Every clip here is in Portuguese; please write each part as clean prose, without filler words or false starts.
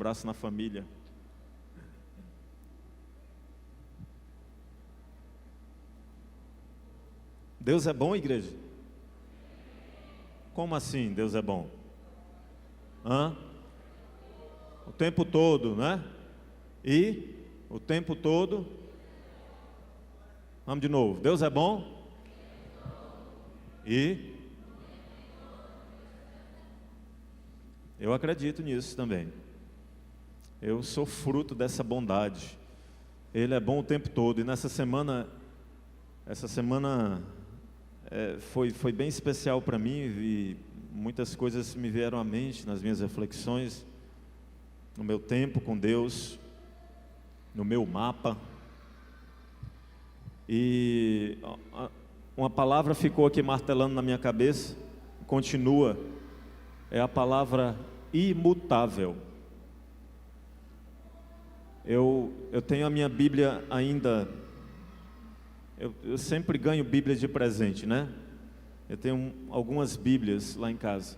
Abraço na família. Deus é bom, igreja? Como assim Deus é bom? O tempo todo, né? E o tempo todo. Vamos de novo. Deus é bom? E eu acredito nisso também. Eu sou fruto dessa bondade. Ele é bom o tempo todo. E essa semana foi bem especial para mim. E muitas coisas me vieram à mente nas minhas reflexões, no meu tempo com Deus, no meu mapa. E uma palavra ficou aqui martelando na minha cabeça, continua, é a palavra imutável. Eu tenho a minha Bíblia ainda, eu sempre ganho Bíblia de presente, né? Eu tenho algumas Bíblias lá em casa.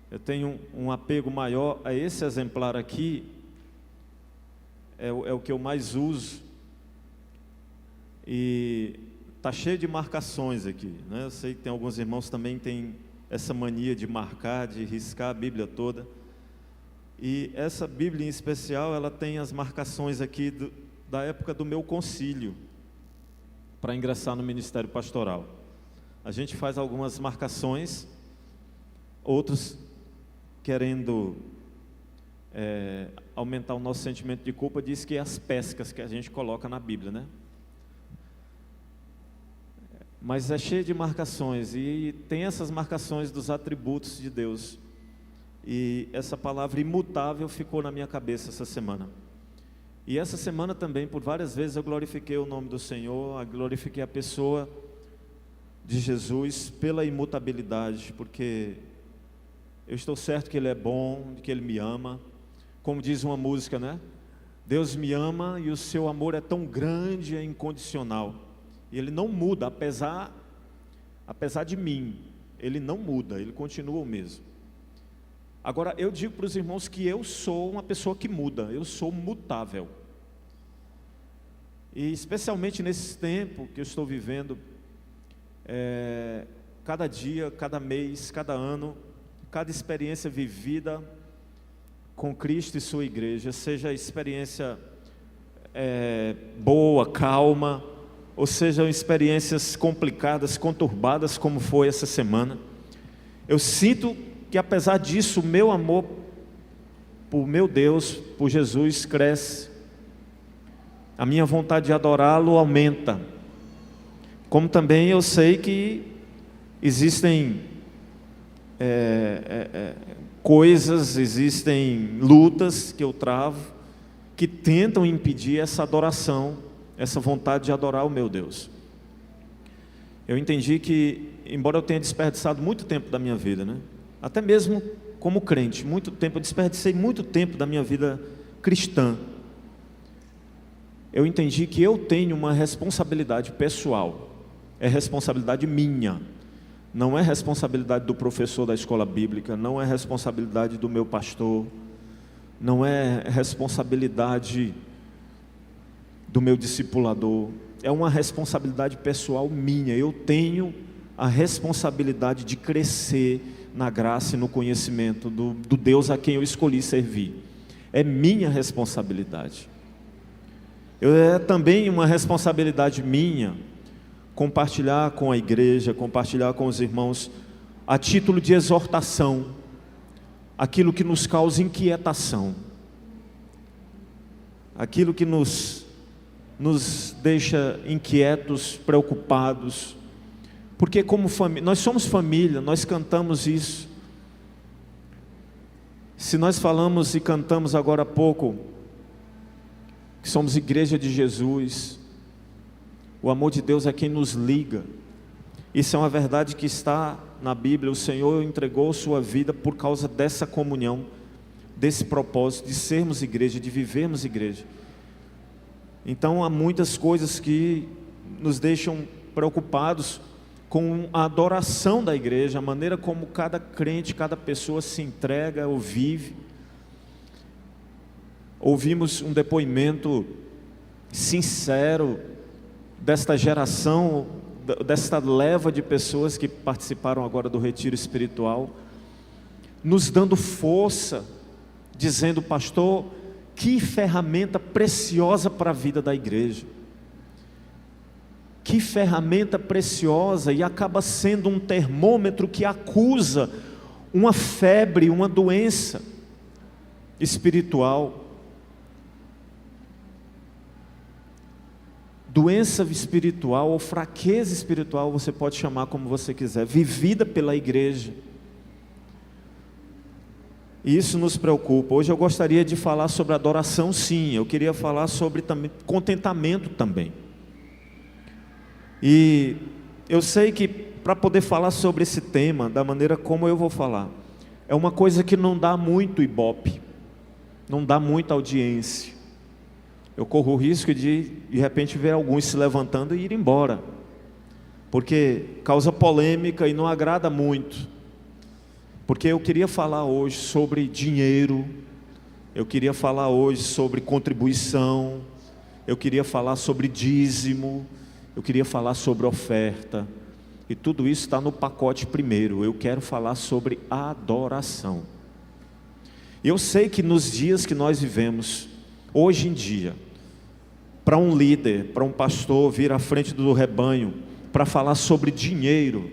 Eu tenho um apego maior a esse exemplar aqui, é o que eu mais uso. E está cheio de marcações aqui, né? Eu sei que tem alguns irmãos também que têm essa mania de marcar, de riscar a Bíblia toda. E essa Bíblia em especial, ela tem as marcações aqui da época do meu concílio, para ingressar no ministério pastoral. A gente faz algumas marcações, outros querendo aumentar o nosso sentimento de culpa, diz que é as pescas que a gente coloca na Bíblia, né? Mas é cheio de marcações, e tem essas marcações dos atributos de Deus. E essa palavra imutável ficou na minha cabeça essa semana. E essa semana também, por várias vezes, eu glorifiquei o nome do Senhor, glorifiquei a pessoa de Jesus pela imutabilidade, porque eu estou certo que Ele é bom, que Ele me ama. Como diz uma música, né? Deus me ama e o seu amor é tão grande e incondicional. E Ele não muda, apesar de mim, Ele não muda, Ele continua o mesmo. Agora, eu digo para os irmãos que eu sou uma pessoa que muda, eu sou mutável. E especialmente nesse tempo que eu estou vivendo, cada dia, cada mês, cada ano, cada experiência vivida com Cristo e sua igreja, seja experiência boa, calma, ou sejam experiências complicadas, conturbadas, como foi essa semana, eu sinto que apesar disso, o meu amor por meu Deus, por Jesus, cresce. A minha vontade de adorá-lo aumenta. Como também eu sei que existem coisas, existem lutas que eu travo, que tentam impedir essa adoração, essa vontade de adorar o meu Deus. Eu entendi que, embora eu tenha desperdiçado muito tempo da minha vida, né? Até mesmo como crente, muito tempo, eu desperdicei muito tempo da minha vida cristã. Eu entendi que eu tenho uma responsabilidade pessoal, é responsabilidade minha, não é responsabilidade do professor da escola bíblica, não é responsabilidade do meu pastor, não é responsabilidade do meu discipulador, é uma responsabilidade pessoal minha. Eu tenho a responsabilidade de crescer na graça e no conhecimento do Deus a quem eu escolhi servir. É minha responsabilidade. É também uma responsabilidade minha compartilhar com a igreja, compartilhar com os irmãos, a título de exortação, aquilo que nos causa inquietação, aquilo que nos deixa inquietos, preocupados, porque como família, nós somos família, nós cantamos isso. Se nós falamos e cantamos agora há pouco, que somos igreja de Jesus, o amor de Deus é quem nos liga. Isso é uma verdade que está na Bíblia. O Senhor entregou sua vida por causa dessa comunhão, desse propósito de sermos igreja, de vivermos igreja. Então há muitas coisas que nos deixam preocupados com a adoração da igreja, a maneira como cada crente, cada pessoa se entrega ou vive. ouvimos um depoimento sincero desta geração, desta leva de pessoas que participaram agora do retiro espiritual, nos dando força, dizendo: pastor, que ferramenta preciosa para a vida da igreja, que ferramenta preciosa, e acaba sendo um termômetro que acusa uma febre, uma doença espiritual. Doença espiritual ou fraqueza espiritual, você pode chamar como você quiser, vivida pela igreja. E isso nos preocupa. Hoje eu gostaria de falar sobre adoração, sim. Eu queria falar sobre também contentamento também. E eu sei que para poder falar sobre esse tema, da maneira como eu vou falar, é uma coisa que não dá muito ibope, não dá muita audiência. Eu corro o risco de repente ver alguns se levantando e ir embora, porque causa polêmica e não agrada muito. Porque eu queria falar hoje sobre dinheiro, eu queria falar hoje sobre contribuição, eu queria falar sobre dízimo, eu queria falar sobre oferta, e tudo isso está no pacote primeiro. Eu quero falar sobre adoração. Eu sei que nos dias que nós vivemos, hoje em dia, para um líder, para um pastor vir à frente do rebanho, para falar sobre dinheiro,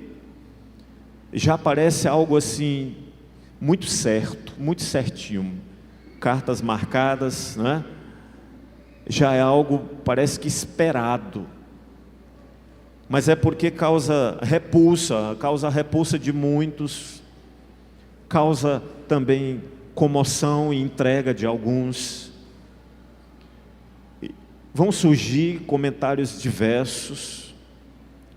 já parece algo assim, muito certo, muito certinho, cartas marcadas, né? Já é algo, parece que esperado, mas é porque causa repulsa de muitos, causa também comoção e entrega de alguns. Vão surgir comentários diversos,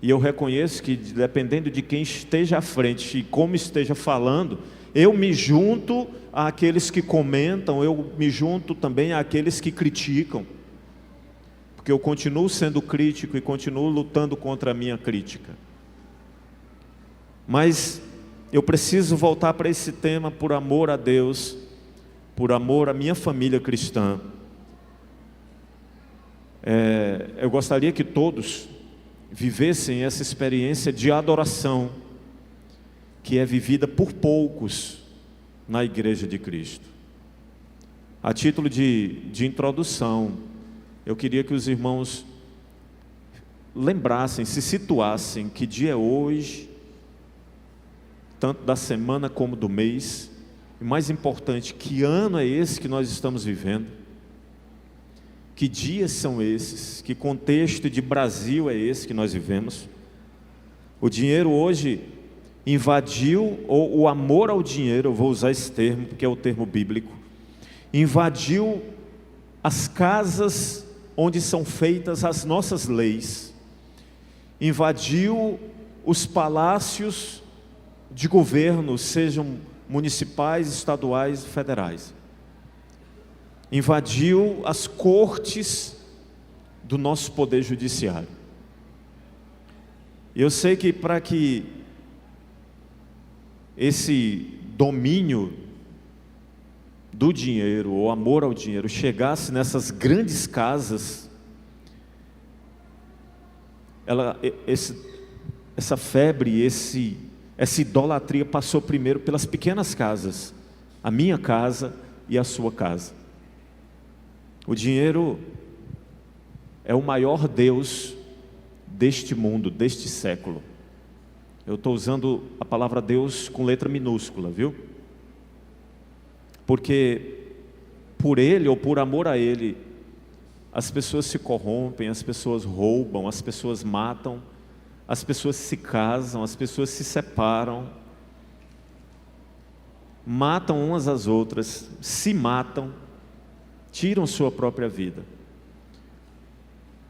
e eu reconheço que dependendo de quem esteja à frente e como esteja falando, eu me junto àqueles que comentam, eu me junto também àqueles que criticam, porque eu continuo sendo crítico e continuo lutando contra a minha crítica. Mas eu preciso voltar para esse tema por amor a Deus, por amor à minha família cristã. Eu gostaria que todos vivessem essa experiência de adoração, que é vivida por poucos na Igreja de Cristo. A título de introdução, eu queria que os irmãos lembrassem, se situassem, que dia é hoje, tanto da semana como do mês, e mais importante, que ano é esse que nós estamos vivendo, que dias são esses, que contexto de Brasil é esse que nós vivemos. O dinheiro hoje invadiu, ou o amor ao dinheiro, eu vou usar esse termo, porque é o termo bíblico, invadiu as casas onde são feitas as nossas leis, invadiu os palácios de governo, sejam municipais, estaduais, federais, invadiu as cortes do nosso poder judiciário. Eu sei que para que esse domínio do dinheiro, ou amor ao dinheiro, chegasse nessas grandes casas, essa febre, essa idolatria passou primeiro pelas pequenas casas, a minha casa e a sua casa. O dinheiro é o maior Deus deste mundo, deste século. Eu estou usando a palavra Deus com letra minúscula, viu? Porque por Ele ou por amor a Ele, as pessoas se corrompem, as pessoas roubam, as pessoas matam, as pessoas se casam, as pessoas se separam, matam umas às outras, se matam, tiram sua própria vida.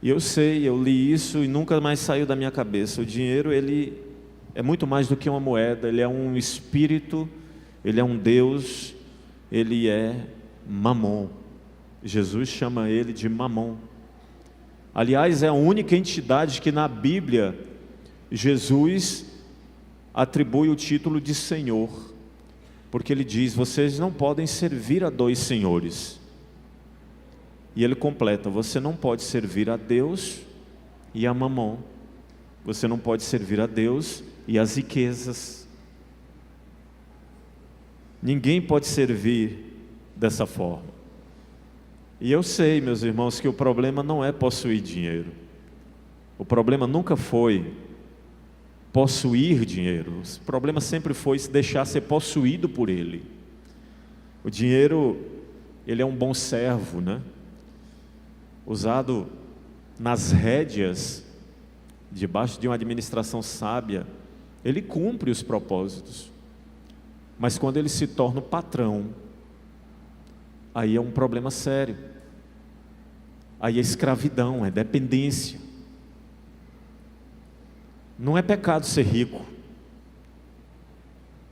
E eu sei, eu li isso e nunca mais saiu da minha cabeça. O dinheiro, ele é muito mais do que uma moeda, ele é um espírito, ele é um Deus, ele é Mamon. Jesus chama ele de Mamon. Aliás, é a única entidade que na Bíblia Jesus atribui o título de Senhor, porque ele diz: vocês não podem servir a dois senhores. E ele completa: você não pode servir a Deus e a Mamon. Você não pode servir a Deus e as riquezas. Ninguém pode servir dessa forma. E eu sei, meus irmãos, que o problema não é possuir dinheiro. O problema nunca foi possuir dinheiro. O problema sempre foi se deixar ser possuído por ele. O dinheiro, ele é um bom servo, né? Usado nas rédeas, debaixo de uma administração sábia, ele cumpre os propósitos. Mas quando ele se torna o patrão, aí é um problema sério. Aí é escravidão, é dependência. Não é pecado ser rico.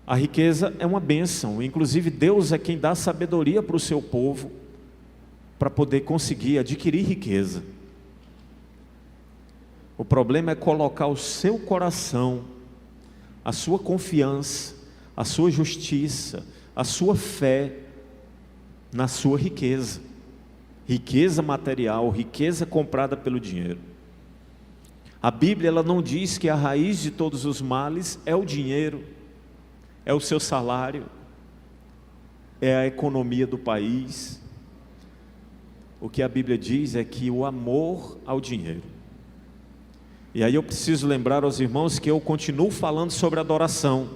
A riqueza é uma bênção. Inclusive Deus é quem dá sabedoria para o seu povo, para poder conseguir adquirir riqueza. O problema é colocar o seu coração, a sua confiança, a sua justiça, a sua fé na sua riqueza. Riqueza material, riqueza comprada pelo dinheiro. A Bíblia, ela não diz que a raiz de todos os males é o dinheiro, é o seu salário, é a economia do país. O que a Bíblia diz é que o amor ao dinheiro. E aí eu preciso lembrar aos irmãos que eu continuo falando sobre adoração.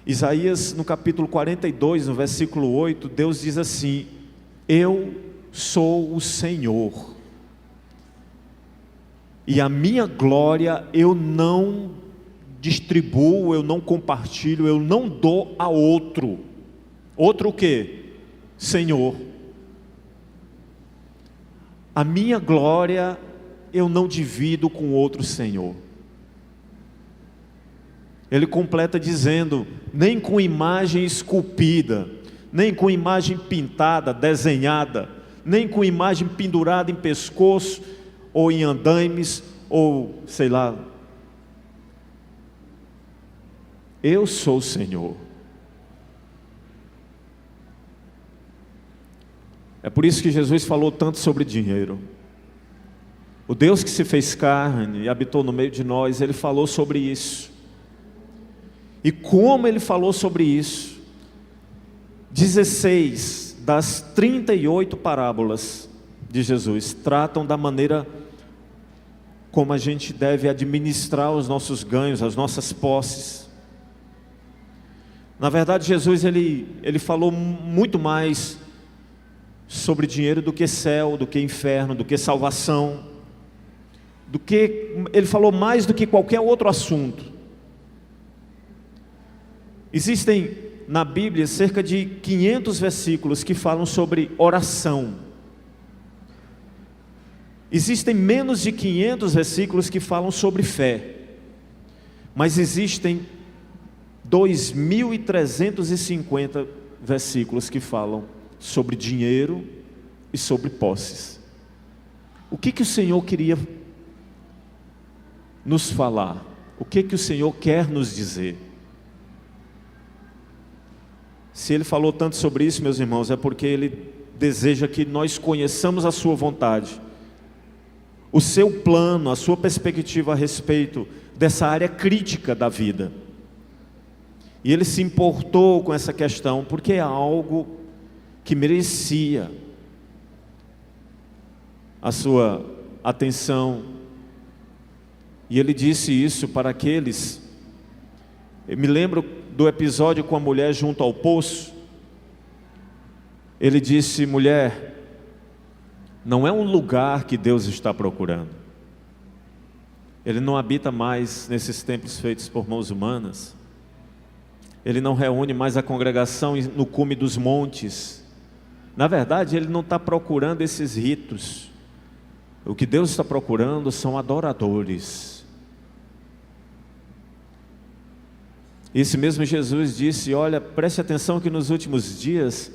Isaías, no capítulo 42, no versículo 8, Deus diz assim: eu sou o Senhor, e a minha glória eu não distribuo, eu não compartilho, eu não dou a outro. Outro o quê? Senhor. A minha glória eu não divido com outro Senhor. Ele completa dizendo: nem com imagem esculpida, nem com imagem pintada, desenhada, nem com imagem pendurada em pescoço, ou em andaimes, ou sei lá. Eu sou o Senhor. É por isso que Jesus falou tanto sobre dinheiro. O Deus que se fez carne e habitou no meio de nós, Ele falou sobre isso. E como Ele falou sobre isso? 16 das 38 parábolas de Jesus tratam da maneira como a gente deve administrar os nossos ganhos, as nossas posses. Na verdade, Jesus ele falou muito mais sobre dinheiro do que céu, do que inferno, do que salvação, ele falou mais do que qualquer outro assunto. Existem na Bíblia cerca de 500 versículos que falam sobre oração. Existem menos de 500 versículos que falam sobre fé, mas existem 2.350 versículos que falam sobre dinheiro e sobre posses. O que o Senhor queria nos falar? O que o Senhor quer nos dizer? Se Ele falou tanto sobre isso, meus irmãos, é porque Ele deseja que nós conheçamos a sua vontade, o seu plano, a sua perspectiva a respeito dessa área crítica da vida. E Ele se importou com essa questão, porque é algo que merecia a sua atenção. E Ele disse isso para aqueles. Eu me lembro do episódio com a mulher junto ao poço. Ele disse: mulher, não é um lugar que Deus está procurando. Ele não habita mais nesses templos feitos por mãos humanas. Ele não reúne mais a congregação no cume dos montes. Na verdade, Ele não está procurando esses ritos. O que Deus está procurando são adoradores. Esse mesmo Jesus disse: olha, preste atenção que nos últimos dias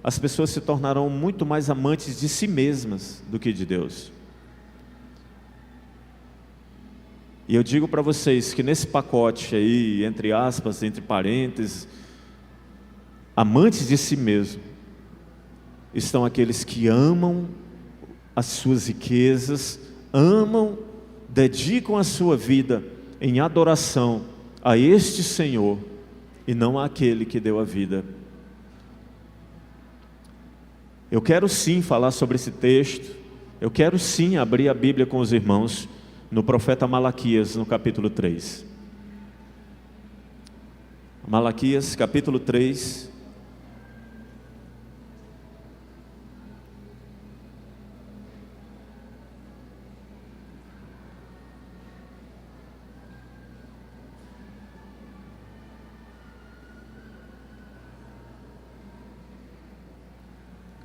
as pessoas se tornarão muito mais amantes de si mesmas do que de Deus. E eu digo para vocês que nesse pacote aí, entre aspas, entre parênteses, amantes de si mesmo, estão aqueles que amam as suas riquezas, amam, dedicam a sua vida em adoração a este Senhor e não àquele que deu a vida. Eu quero sim falar sobre esse texto, eu quero sim abrir a Bíblia com os irmãos no profeta Malaquias, no capítulo 3. Malaquias, capítulo 3.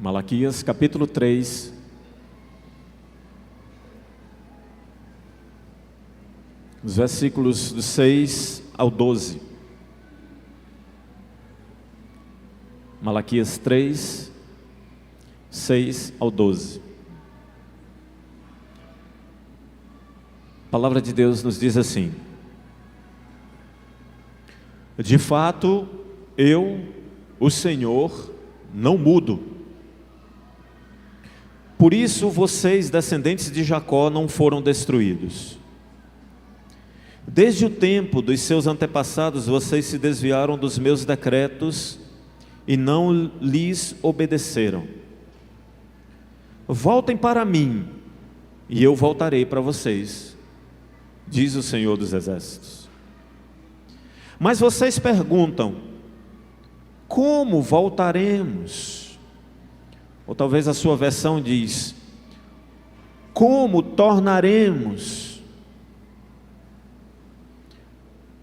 Malaquias, capítulo 3. Os versículos do 6 ao 12. Malaquias 3, 6 ao 12. A palavra de Deus nos diz assim: de fato, eu, o Senhor, não mudo. Por isso vocês, descendentes de Jacó, não foram destruídos. Desde o tempo dos seus antepassados, vocês se desviaram dos meus decretos e não lhes obedeceram. Voltem para mim, e eu voltarei para vocês, diz o Senhor dos Exércitos. Mas vocês perguntam: como voltaremos? Ou talvez a sua versão diz: como tornaremos?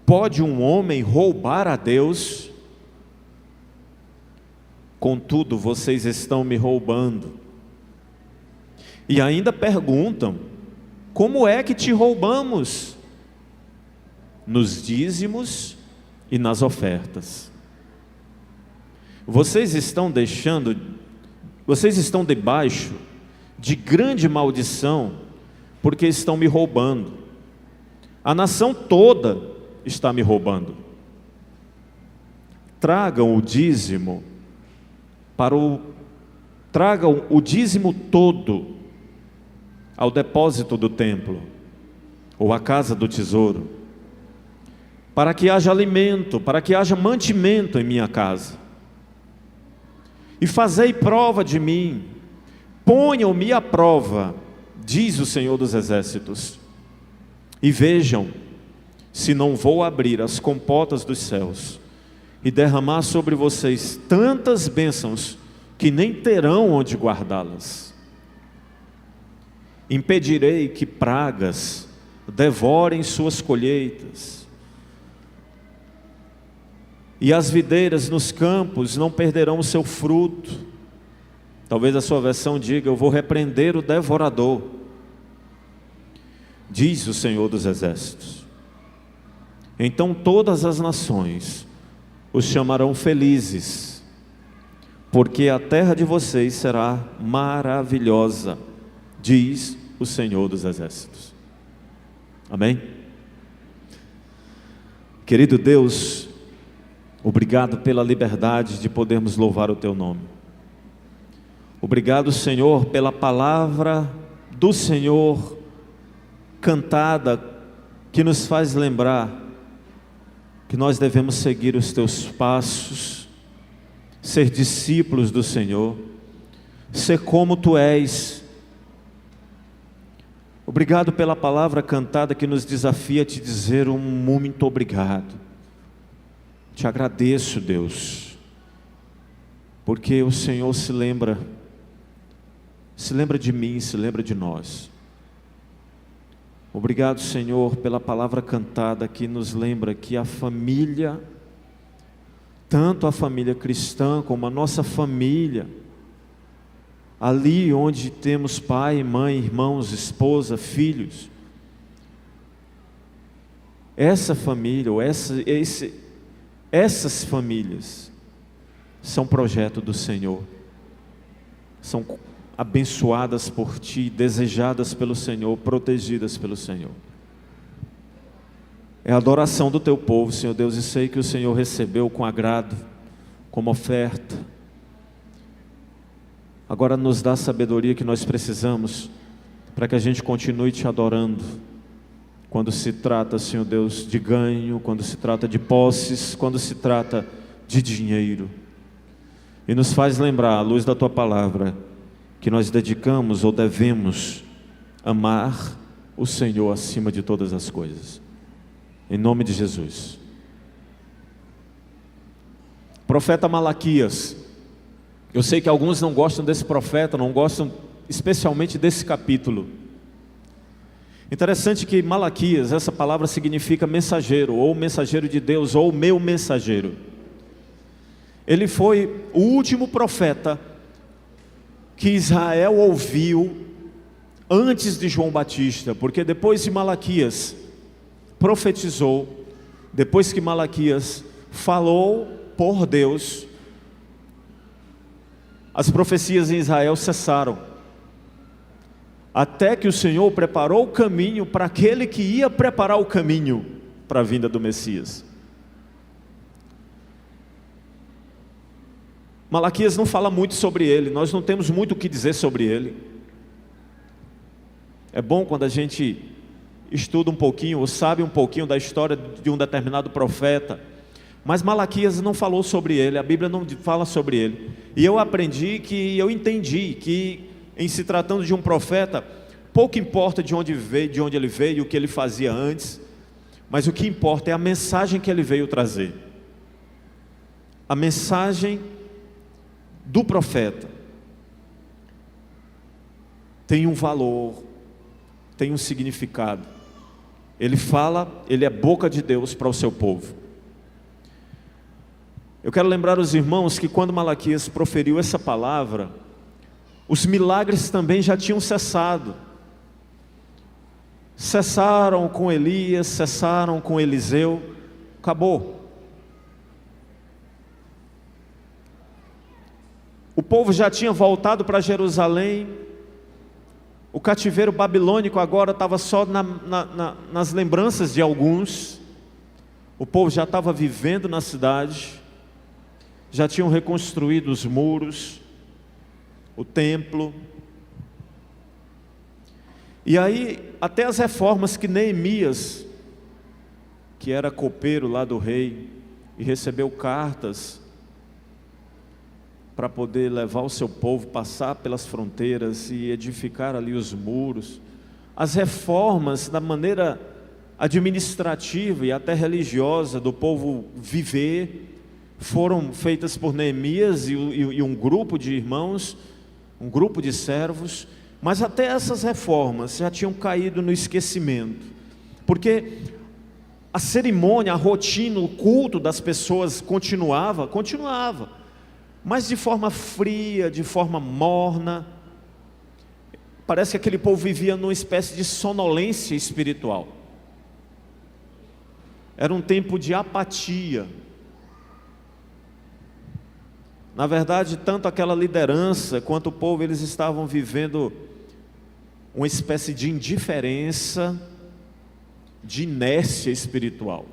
Pode um homem roubar a Deus? Contudo, vocês estão me roubando. E ainda perguntam: como é que te roubamos? Nos dízimos e nas ofertas. Vocês estão debaixo de grande maldição, porque estão me roubando. A nação toda está me roubando. Tragam o dízimo tragam o dízimo todo ao depósito do templo, ou à casa do tesouro, para que haja alimento, para que haja mantimento em minha casa. E fazei prova de mim, ponham-me à prova, diz o Senhor dos Exércitos, e vejam se não vou abrir as comportas dos céus e derramar sobre vocês tantas bênçãos que nem terão onde guardá-las. Impedirei que pragas devorem suas colheitas, e as videiras nos campos não perderão o seu fruto. Talvez a sua versão diga: eu vou repreender o devorador, diz o Senhor dos Exércitos. Então todas as nações os chamarão felizes, porque a terra de vocês será maravilhosa, diz o Senhor dos Exércitos. Amém? Querido Deus, obrigado pela liberdade de podermos louvar o Teu nome. Obrigado, Senhor, pela palavra do Senhor cantada, que nos faz lembrar que nós devemos seguir os Teus passos, ser discípulos do Senhor, ser como Tu és. Obrigado pela palavra cantada que nos desafia a Te dizer muito obrigado. Te agradeço, Deus, porque o Senhor se lembra de mim, se lembra de nós. Obrigado, Senhor, pela palavra cantada que nos lembra que a família, tanto a família cristã como a nossa família, ali onde temos pai, mãe, irmãos, esposa, filhos, essa família, ou essas famílias são projeto do Senhor, são abençoadas por Ti, desejadas pelo Senhor, protegidas pelo Senhor. É a adoração do Teu povo, Senhor Deus, e sei que o Senhor recebeu com agrado, como oferta, Agora nos dá a sabedoria que nós precisamos para que a gente continue te adorando. Quando se trata, Senhor Deus, de ganho, quando se trata de posses, quando se trata de dinheiro. E nos faz lembrar, à luz da Tua palavra, que nós dedicamos ou devemos amar o Senhor acima de todas as coisas. Em nome de Jesus. Profeta Malaquias. Eu sei que alguns não gostam desse profeta, não gostam especialmente desse capítulo. Interessante que Malaquias, essa palavra significa mensageiro, ou mensageiro de Deus, ou meu mensageiro. Ele foi o último profeta que Israel ouviu antes de João Batista, porque depois de Malaquias profetizou, depois que Malaquias falou por Deus, as profecias em Israel cessaram. Até que o Senhor preparou o caminho para aquele que ia preparar o caminho para a vinda do Messias. Malaquias não fala muito sobre ele, nós não temos muito o que dizer sobre ele. É bom quando a gente estuda um pouquinho, ou sabe um pouquinho da história de um determinado profeta, mas Malaquias não falou sobre ele, a Bíblia não fala sobre ele. E eu entendi que em se tratando de um profeta, pouco importa de onde ele veio, o que ele fazia antes, mas o que importa é a mensagem que ele veio trazer. A mensagem do profeta tem um valor, tem um significado. Ele fala, ele é boca de Deus para o seu povo. Eu quero lembrar os irmãos que quando Malaquias proferiu essa palavra, os milagres também já tinham cessado. Cessaram com Elias, cessaram com Eliseu, acabou. O povo já tinha voltado para Jerusalém, o cativeiro babilônico agora estava só nas lembranças de alguns, o povo já estava vivendo na cidade, já tinham reconstruído os muros, o templo. E aí, até as reformas que Neemias, que era copeiro lá do rei, e recebeu cartas para poder levar o seu povo, passar pelas fronteiras e edificar ali os muros. As reformas da maneira administrativa e até religiosa do povo viver, foram feitas por Neemias e um grupo de irmãos, um grupo de servos, mas até essas reformas já tinham caído no esquecimento, porque a cerimônia, a rotina, o culto das pessoas continuava, mas de forma fria, de forma morna. Parece que aquele povo vivia numa espécie de sonolência espiritual. Era um tempo de apatia. Na verdade, tanto aquela liderança quanto o povo, eles estavam vivendo uma espécie de indiferença, de inércia espiritual.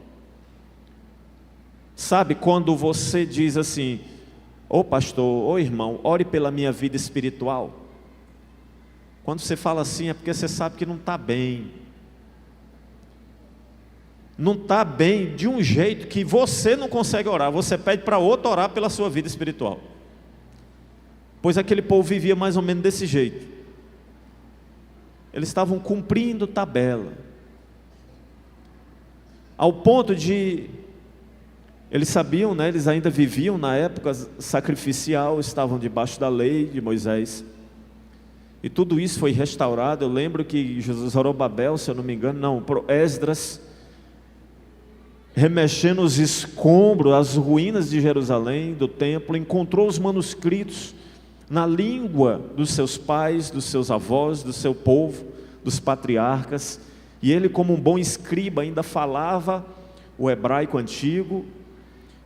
Sabe quando você diz assim: ô pastor, ô irmão, ore pela minha vida espiritual. Quando você fala assim é porque você sabe que não está bem. Não está bem de um jeito que você não consegue orar, você pede para outro orar pela sua vida espiritual. Pois aquele povo vivia mais ou menos desse jeito. Eles estavam cumprindo tabela, ao ponto de, eles sabiam, né, eles ainda viviam na época sacrificial, estavam debaixo da lei de Moisés, e tudo isso foi restaurado. Eu lembro que Zorobabel, se eu não me engano, Esdras, remexendo os escombros, as ruínas de Jerusalém, do templo, encontrou os manuscritos na língua dos seus pais, dos seus avós, do seu povo, dos patriarcas, e ele, como um bom escriba, ainda falava o hebraico antigo,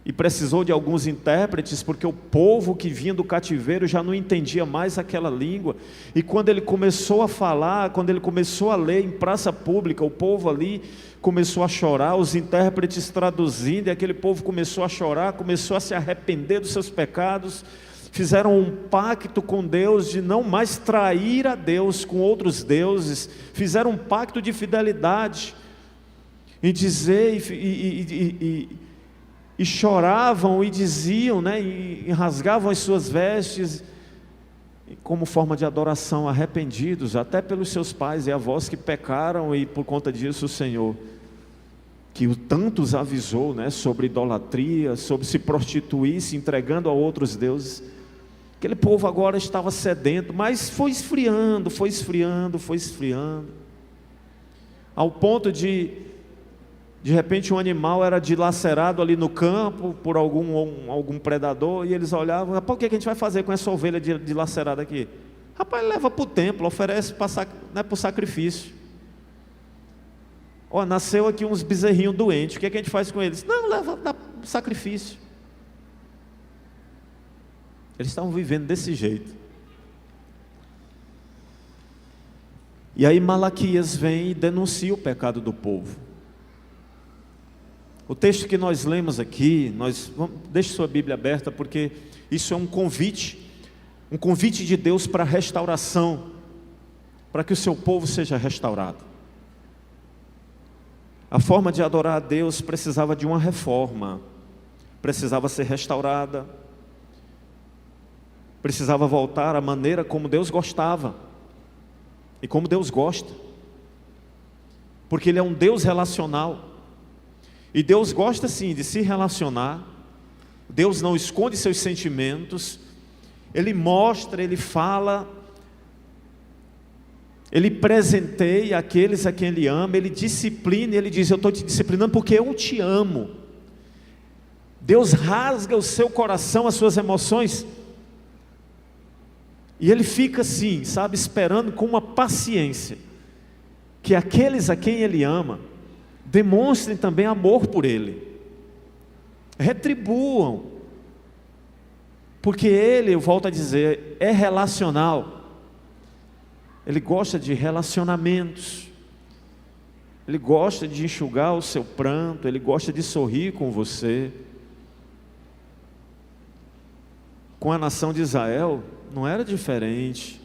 e precisou de alguns intérpretes, porque o povo que vinha do cativeiro já não entendia mais aquela língua. E quando ele começou a falar, quando ele começou a ler em praça pública, o povo ali começou a chorar, os intérpretes traduzindo, e aquele povo começou a chorar, começou a se arrepender dos seus pecados, fizeram um pacto com Deus de não mais trair a Deus com outros deuses, fizeram um pacto de fidelidade, em dizer, e choravam e diziam, né, e rasgavam as suas vestes, como forma de adoração, arrependidos, até pelos seus pais e avós que pecaram, e por conta disso o Senhor, que o tantos avisou, né, sobre idolatria, sobre se prostituir, se entregando a outros deuses, aquele povo agora estava sedento, mas foi esfriando, ao ponto de repente um animal era dilacerado ali no campo, por algum predador, e eles olhavam, rapaz, o que a gente vai fazer com essa ovelha dilacerada aqui? Rapaz, leva para o templo, oferece para o sacrifício. Ó, nasceu aqui uns bezerrinhos doentes, o que a gente faz com eles? Não, leva para o sacrifício. Eles estavam vivendo desse jeito. E aí Malaquias vem e denuncia o pecado do povo. O texto que nós lemos aqui, deixe sua Bíblia aberta, porque isso é um convite de Deus para restauração, para que o seu povo seja restaurado. A forma de adorar a Deus precisava de uma reforma, precisava ser restaurada, precisava voltar à maneira como Deus gostava, e como Deus gosta, porque Ele é um Deus relacional, e Deus gosta sim de se relacionar. Deus não esconde seus sentimentos, Ele mostra, Ele fala, Ele presenteia aqueles a quem Ele ama, Ele disciplina, Ele diz, eu estou te disciplinando porque eu te amo. Deus rasga o seu coração, as suas emoções, e Ele fica assim, sabe, esperando com uma paciência, que aqueles a quem Ele ama, demonstrem também amor por Ele, retribuam, porque Ele, eu volto a dizer, é relacional, Ele gosta de relacionamentos, Ele gosta de enxugar o seu pranto, Ele gosta de sorrir com você. Com a nação de Israel, não era diferente,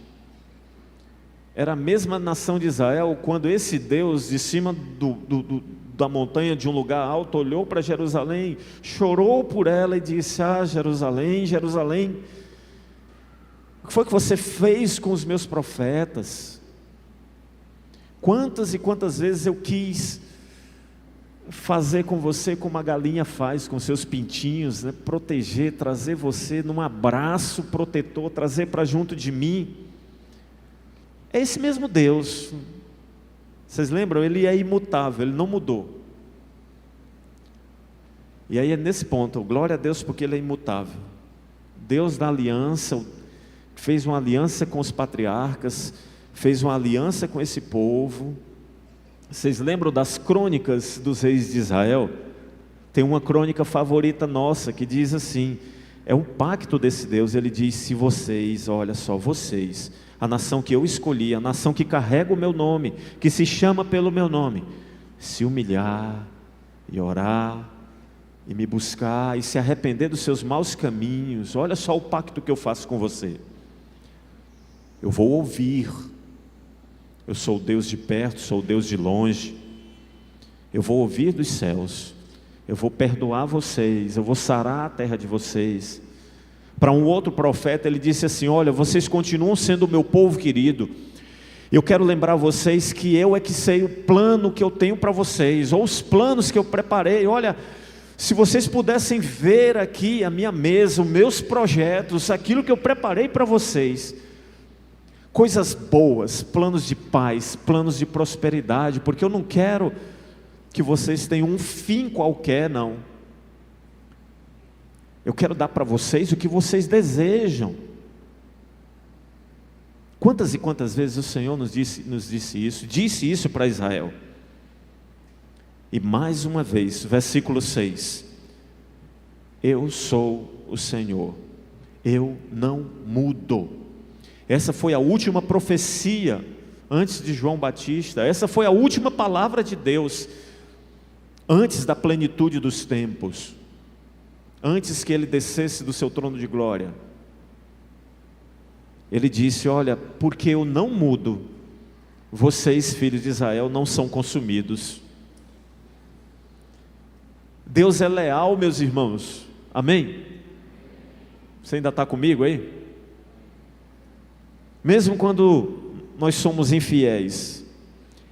era a mesma nação de Israel, quando esse Deus de cima da montanha, de um lugar alto, olhou para Jerusalém, chorou por ela e disse, Jerusalém, Jerusalém, o que foi que você fez com os meus profetas? Quantas e quantas vezes eu quis fazer com você como a galinha faz com seus pintinhos, né? Proteger, trazer você num abraço protetor, trazer para junto de mim. É esse mesmo Deus, vocês lembram? Ele é imutável, Ele não mudou. E aí é nesse ponto, glória a Deus porque Ele é imutável. Deus da aliança, fez uma aliança com os patriarcas, fez uma aliança com esse povo. Vocês lembram das crônicas dos reis de Israel? Tem uma crônica favorita nossa que diz assim, é um pacto desse Deus. Ele diz, se vocês, olha só, vocês, a nação que eu escolhi, a nação que carrega o meu nome, que se chama pelo meu nome, se humilhar e orar e me buscar e se arrepender dos seus maus caminhos, olha só o pacto que eu faço com você. Eu vou ouvir. Eu sou o Deus de perto, sou o Deus de longe. Eu vou ouvir dos céus. Eu vou perdoar vocês. Eu vou sarar a terra de vocês. Para um outro profeta ele disse assim, olha, vocês continuam sendo o meu povo querido. Eu quero lembrar vocês que eu é que sei o plano que eu tenho para vocês, ou os planos que eu preparei. Olha, se vocês pudessem ver aqui a minha mesa, os meus projetos, aquilo que eu preparei para vocês, coisas boas, planos de paz, planos de prosperidade, porque eu não quero que vocês tenham um fim qualquer, não. Eu quero dar para vocês o que vocês desejam. Quantas e quantas vezes o Senhor nos disse isso para Israel. E mais uma vez, versículo 6, eu sou o Senhor, eu não mudo. Essa foi a última profecia antes de João Batista, essa foi a última palavra de Deus, antes da plenitude dos tempos, antes que Ele descesse do seu trono de glória. Ele disse: olha, porque eu não mudo, vocês, filhos de Israel, não são consumidos. Deus é leal, meus irmãos, amém? Você ainda está comigo aí? Mesmo quando nós somos infiéis,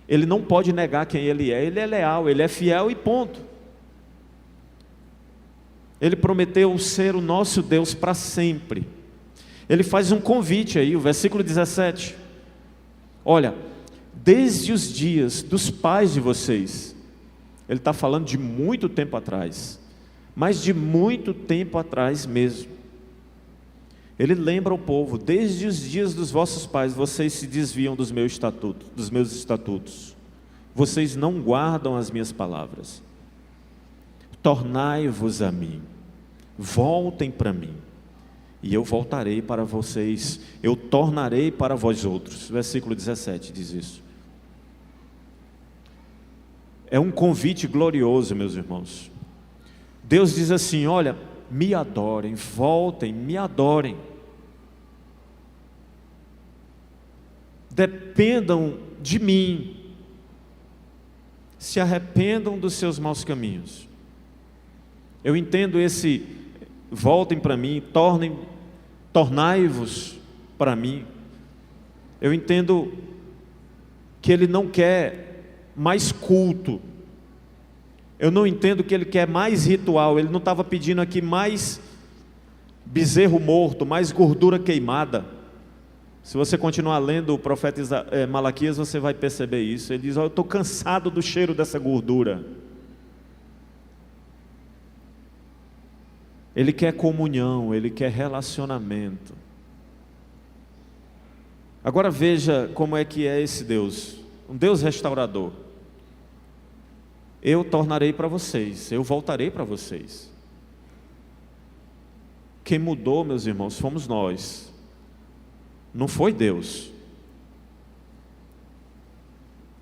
Ele não pode negar quem Ele é leal, Ele é fiel e ponto. Ele prometeu ser o nosso Deus para sempre. Ele faz um convite aí, o versículo 17. Olha, desde os dias dos pais de vocês, ele está falando de muito tempo atrás, mas de muito tempo atrás mesmo. Ele lembra o povo: desde os dias dos vossos pais, vocês se desviam dos meus estatutos. Vocês não guardam as minhas palavras. Tornai-vos a mim, voltem para mim, e eu voltarei para vocês, eu tornarei para vós outros. Versículo 17 diz isso. É um convite glorioso, meus irmãos. Deus diz assim: olha, me adorem, voltem, me adorem. Dependam de mim, se arrependam dos seus maus caminhos. Eu entendo esse voltem para mim, tornai-vos para mim. Eu entendo que Ele não quer mais culto. Eu não entendo que Ele quer mais ritual. Ele não estava pedindo aqui mais bezerro morto, mais gordura queimada. Se você continuar lendo o profeta Malaquias, você vai perceber isso. Ele diz: eu estou cansado do cheiro dessa gordura. Ele quer comunhão, Ele quer relacionamento. Agora veja como é que é esse Deus, um Deus restaurador. Eu tornarei para vocês, eu voltarei para vocês. Quem mudou, meus irmãos, fomos nós, não foi Deus.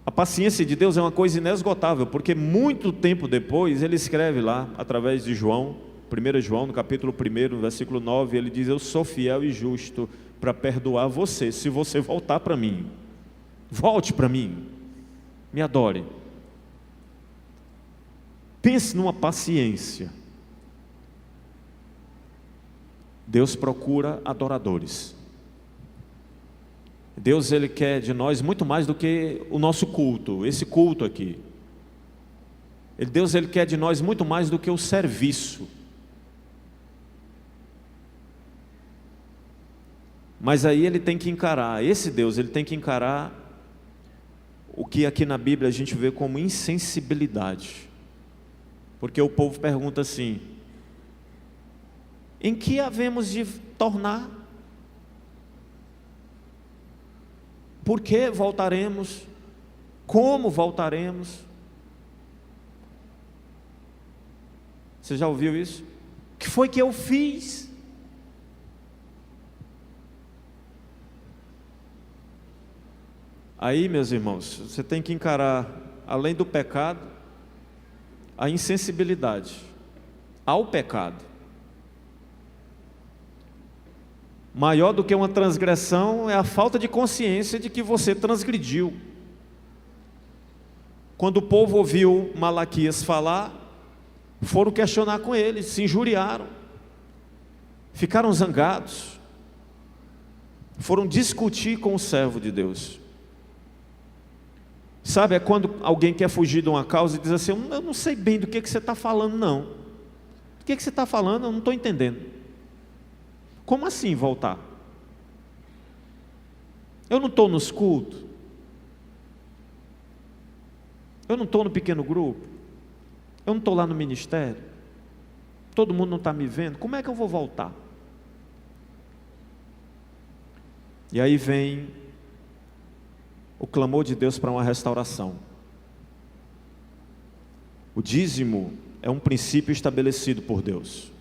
A paciência de Deus é uma coisa inesgotável, porque muito tempo depois, Ele escreve lá, através de João, 1 João, no capítulo 1, no versículo 9, Ele diz: eu sou fiel e justo para perdoar você, se você voltar para mim. Volte para mim, me adore. Pense numa paciência. Deus procura adoradores. Deus, Ele quer de nós muito mais do que o nosso culto, esse culto aqui. Deus, Ele quer de nós muito mais do que o serviço. Mas aí Ele tem que encarar, esse Deus, Ele tem que encarar o que aqui na Bíblia a gente vê como insensibilidade. Porque o povo pergunta assim: em que havemos de tornar? Por que voltaremos? Como voltaremos? Você já ouviu isso? O que foi que eu fiz? Aí, meus irmãos, você tem que encarar, além do pecado, a insensibilidade ao pecado. Maior do que uma transgressão é a falta de consciência de que você transgrediu. Quando o povo ouviu Malaquias falar, foram questionar com ele, se injuriaram, ficaram zangados, foram discutir com o servo de Deus. Sabe, é quando alguém quer fugir de uma causa e diz assim: eu não sei bem do que você está falando não. Do que você está falando? Eu não estou entendendo. Como assim voltar? Eu não estou nos cultos? Eu não estou no pequeno grupo? Eu não estou lá no ministério? Todo mundo não está me vendo? Como é que eu vou voltar? E aí vem o clamor de Deus para uma restauração. O dízimo é um princípio estabelecido por Deus.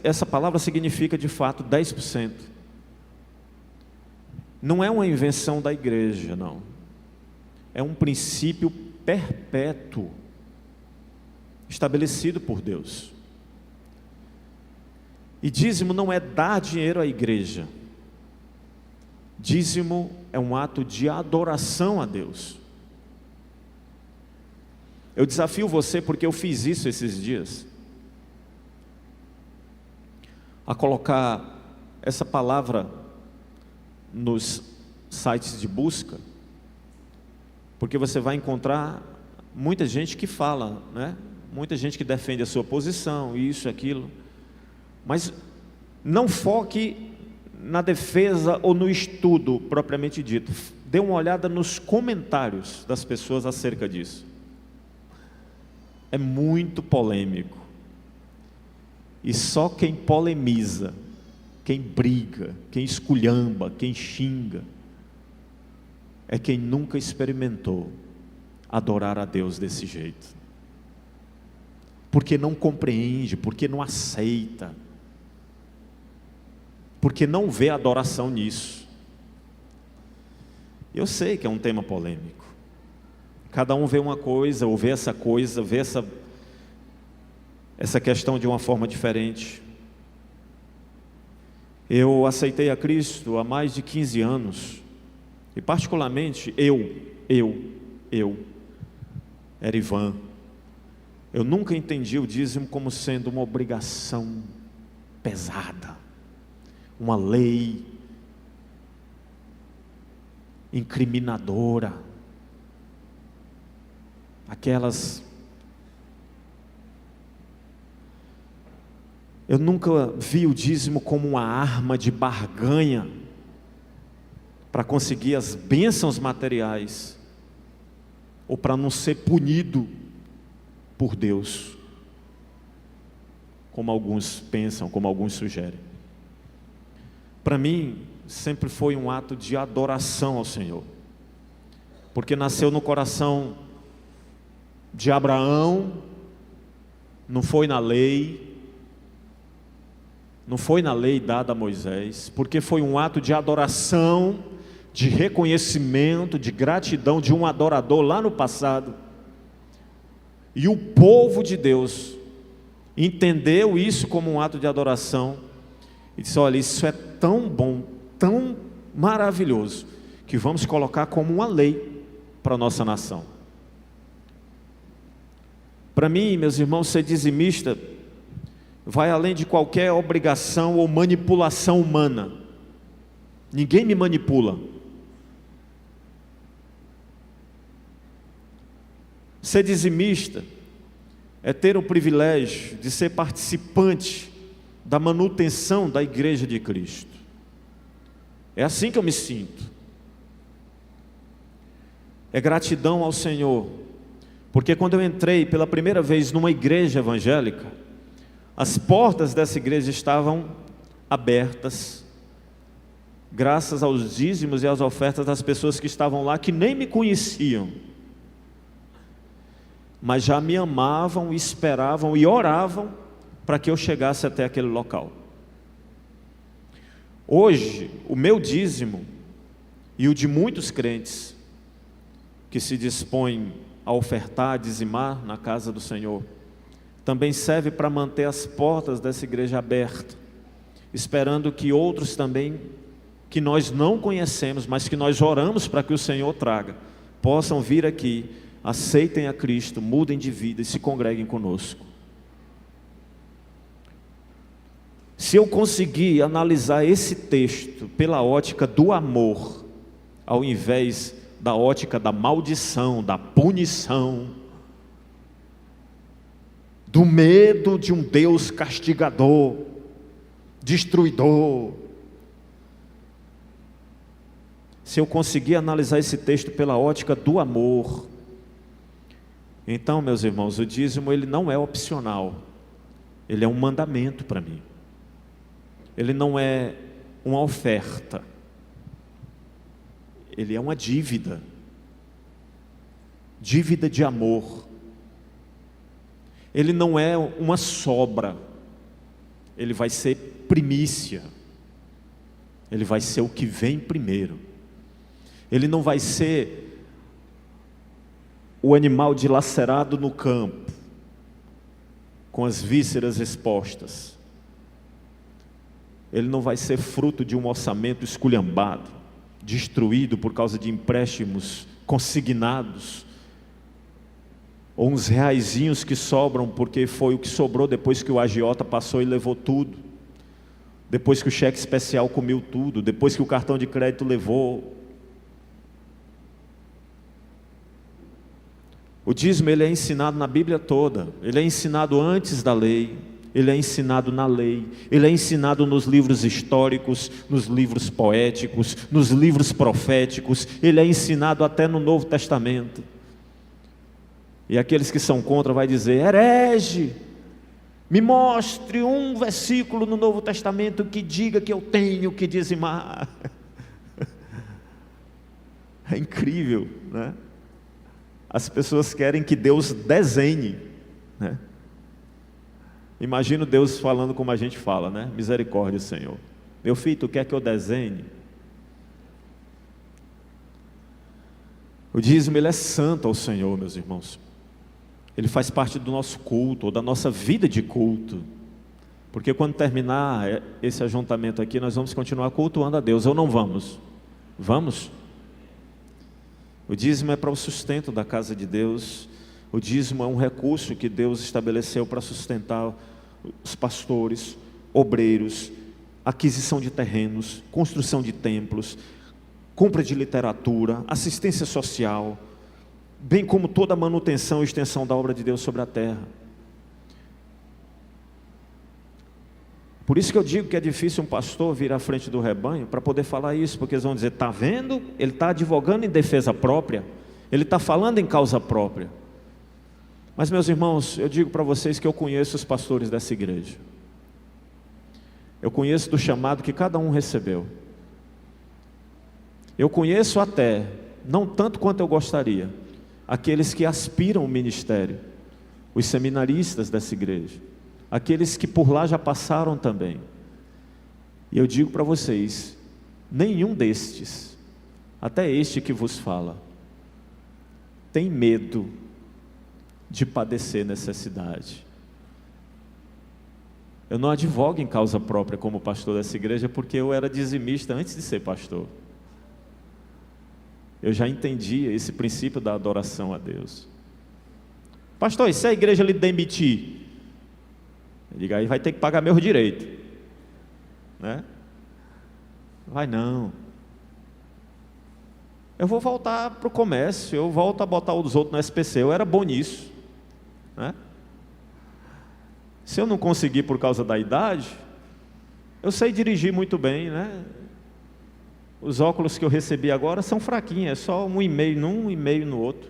Essa palavra significa de fato 10%. Não é uma invenção da igreja, não. É um princípio perpétuo, estabelecido por Deus. E dízimo não é dar dinheiro à igreja. Dízimo é um ato de adoração a Deus. Eu desafio você, porque eu fiz isso esses dias, a colocar essa palavra nos sites de busca, porque você vai encontrar muita gente que fala, né? Muita gente que defende a sua posição, isso, aquilo, mas não foque na defesa ou no estudo propriamente dito. Dê uma olhada nos comentários das pessoas acerca disso. É muito polêmico. E só quem polemiza, quem briga, quem esculhamba, quem xinga, é quem nunca experimentou adorar a Deus desse jeito. Porque não compreende, porque não aceita, porque não vê adoração nisso. Eu sei que é um tema polêmico. Cada um vê uma coisa, ou vê essa coisa, vê essa questão de uma forma diferente. Eu aceitei a Cristo há mais de 15 anos, e particularmente Erivan, eu nunca entendi o dízimo como sendo uma obrigação pesada, uma lei incriminadora, eu nunca vi o dízimo como uma arma de barganha para conseguir as bênçãos materiais, ou para não ser punido por Deus, como alguns pensam, como alguns sugerem. Para mim, sempre foi um ato de adoração ao Senhor, porque nasceu no coração de Abraão, não foi na lei dada a Moisés, porque foi um ato de adoração, de reconhecimento, de gratidão de um adorador lá no passado. E o povo de Deus entendeu isso como um ato de adoração e disse: olha, isso é tão bom, tão maravilhoso, que vamos colocar como uma lei para a nossa nação. Para mim, meus irmãos, ser dizimista vai além de qualquer obrigação ou manipulação humana. Ninguém me manipula. Ser dizimista é ter o privilégio de ser participante da manutenção da igreja de Cristo. É assim que eu me sinto. É gratidão ao Senhor, porque quando eu entrei pela primeira vez numa igreja evangélica, as portas dessa igreja estavam abertas, graças aos dízimos e às ofertas das pessoas que estavam lá, que nem me conheciam, mas já me amavam, esperavam e oravam para que eu chegasse até aquele local. Hoje, o meu dízimo e o de muitos crentes que se dispõem a ofertar, a dizimar na casa do Senhor, também serve para manter as portas dessa igreja abertas, esperando que outros também, que nós não conhecemos, mas que nós oramos para que o Senhor traga, possam vir aqui, aceitem a Cristo, mudem de vida e se congreguem conosco. Se eu conseguir analisar esse texto pela ótica do amor, ao invés da ótica da maldição, da punição, do medo de um Deus castigador, destruidor, se eu conseguir analisar esse texto pela ótica do amor, então, meus irmãos, o dízimo ele não é opcional, ele é um mandamento para mim. Ele não é uma oferta, ele é uma dívida de amor. Ele não é uma sobra, ele vai ser primícia, ele vai ser o que vem primeiro. Ele não vai ser o animal dilacerado no campo, com as vísceras expostas. ele não vai ser fruto de um orçamento esculhambado, destruído por causa de empréstimos consignados, ou uns reaisinhos que sobram porque foi o que sobrou depois que o agiota passou e levou tudo, depois que o cheque especial comeu tudo, depois que o cartão de crédito levou. O dízimo, ele é ensinado na Bíblia toda, ele é ensinado antes da lei, ele é ensinado na lei, ele é ensinado nos livros históricos, nos livros poéticos, nos livros proféticos, ele é ensinado até no Novo Testamento. E aqueles que são contra vai dizer: herege, me mostre um versículo no Novo Testamento que diga que eu tenho que dizimar. É incrível, né? As pessoas querem que Deus desenhe, né? Imagino Deus falando como a gente fala, né? Misericórdia, Senhor. Meu filho, tu quer que eu desenhe? O dízimo, ele é santo ao Senhor, meus irmãos. Ele faz parte do nosso culto, ou da nossa vida de culto. Porque quando terminar esse ajuntamento aqui, nós vamos continuar cultuando a Deus, ou não vamos? Vamos? O dízimo é para o sustento da casa de Deus. O dízimo é um recurso que Deus estabeleceu para sustentar os pastores, obreiros, aquisição de terrenos, construção de templos, compra de literatura, assistência social, bem como toda a manutenção e extensão da obra de Deus sobre a terra. Por isso que eu digo que é difícil um pastor vir à frente do rebanho para poder falar isso, porque eles vão dizer: está vendo? Ele está advogando em defesa própria, ele está falando em causa própria. Mas, meus irmãos, eu digo para vocês que eu conheço os pastores dessa igreja, eu conheço do chamado que cada um recebeu, eu conheço até, não tanto quanto eu gostaria, aqueles que aspiram ao ministério, os seminaristas dessa igreja, aqueles que por lá já passaram também. E eu digo para vocês, nenhum destes, até este que vos fala, tem medo de padecer necessidade. Eu não advogo em causa própria como pastor dessa igreja, porque eu era dizimista antes de ser pastor. Eu já entendia esse princípio da adoração a Deus. Pastor, e se a igreja lhe demitir? Eu digo: aí vai ter que pagar meus direitos, né? Vai não. Eu vou voltar para o comércio, eu volto a botar os outros no SPC, eu era bom nisso, né? Se eu não conseguir por causa da idade, eu sei dirigir muito bem, né? Os óculos que eu recebi agora são fraquinhos, é só 1,5 num, 1,5 no outro.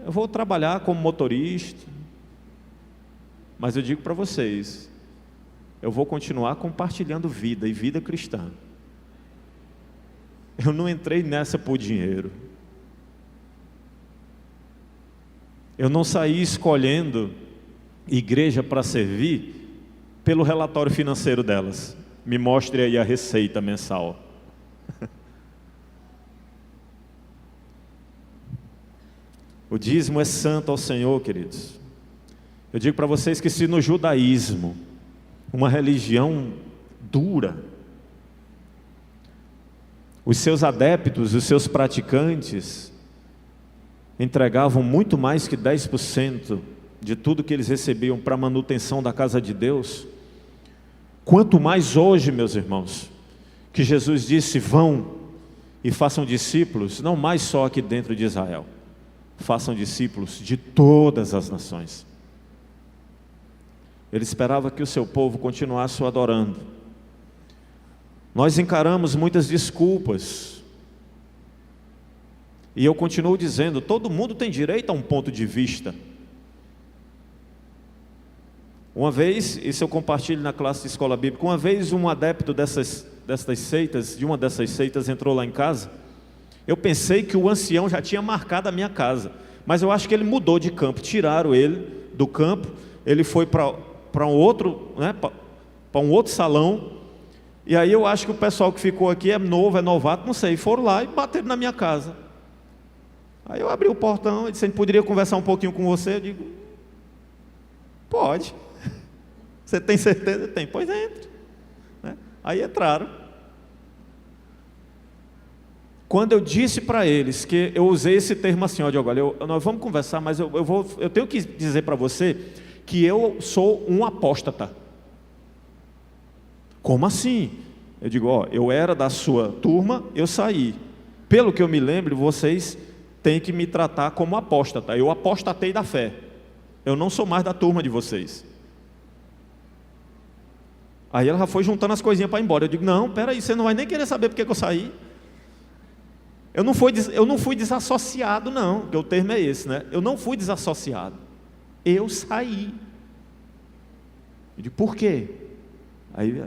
Eu vou trabalhar como motorista, mas eu digo para vocês, eu vou continuar compartilhando vida, e vida cristã. Eu não entrei nessa por dinheiro. Eu não saí escolhendo igreja para servir pelo relatório financeiro delas. Me mostre aí a receita mensal. O dízimo é santo ao Senhor, queridos. Eu digo para vocês que se no judaísmo, uma religião dura, os seus adeptos, os seus praticantes entregavam muito mais que 10% de tudo que eles recebiam para a manutenção da casa de Deus, quanto mais hoje, meus irmãos, que Jesus disse: vão e façam discípulos, não mais só aqui dentro de Israel, façam discípulos de todas as nações. Ele esperava que o seu povo continuasse o adorando. Nós encaramos muitas desculpas, e eu continuo dizendo: todo mundo tem direito a um ponto de vista. Uma vez, isso eu compartilho na classe de escola bíblica, uma vez um adepto dessas seitas, de uma dessas seitas, entrou lá em casa. Eu pensei que o ancião já tinha marcado a minha casa, mas eu acho que ele mudou de campo, tiraram ele do campo, ele foi para um outro, né, para um outro salão, e aí eu acho que o pessoal que ficou aqui é novo, é novato, não sei, foram lá e bateram na minha casa. Aí eu abri o portão, ele disse: a gente poderia conversar um pouquinho com você? Eu digo: pode. Você tem certeza? Tem. Pois entre. Né? Aí entraram. Quando eu disse para eles que eu usei esse termo assim, ó, Diogo, nós vamos conversar, mas eu tenho que dizer para você que eu sou um apóstata. Como assim? Eu digo, ó, eu era da sua turma, eu saí. Pelo que eu me lembro, vocês têm que me tratar como apóstata. Eu apostatei da fé. Eu não sou mais da turma de vocês. Aí ela já foi juntando as coisinhas para ir embora. Eu digo, não, peraí, você não vai nem querer saber porque que eu saí. Eu não fui desassociado, não, porque o termo é esse, né? Eu não fui desassociado. Eu saí. Eu digo, por quê? Aí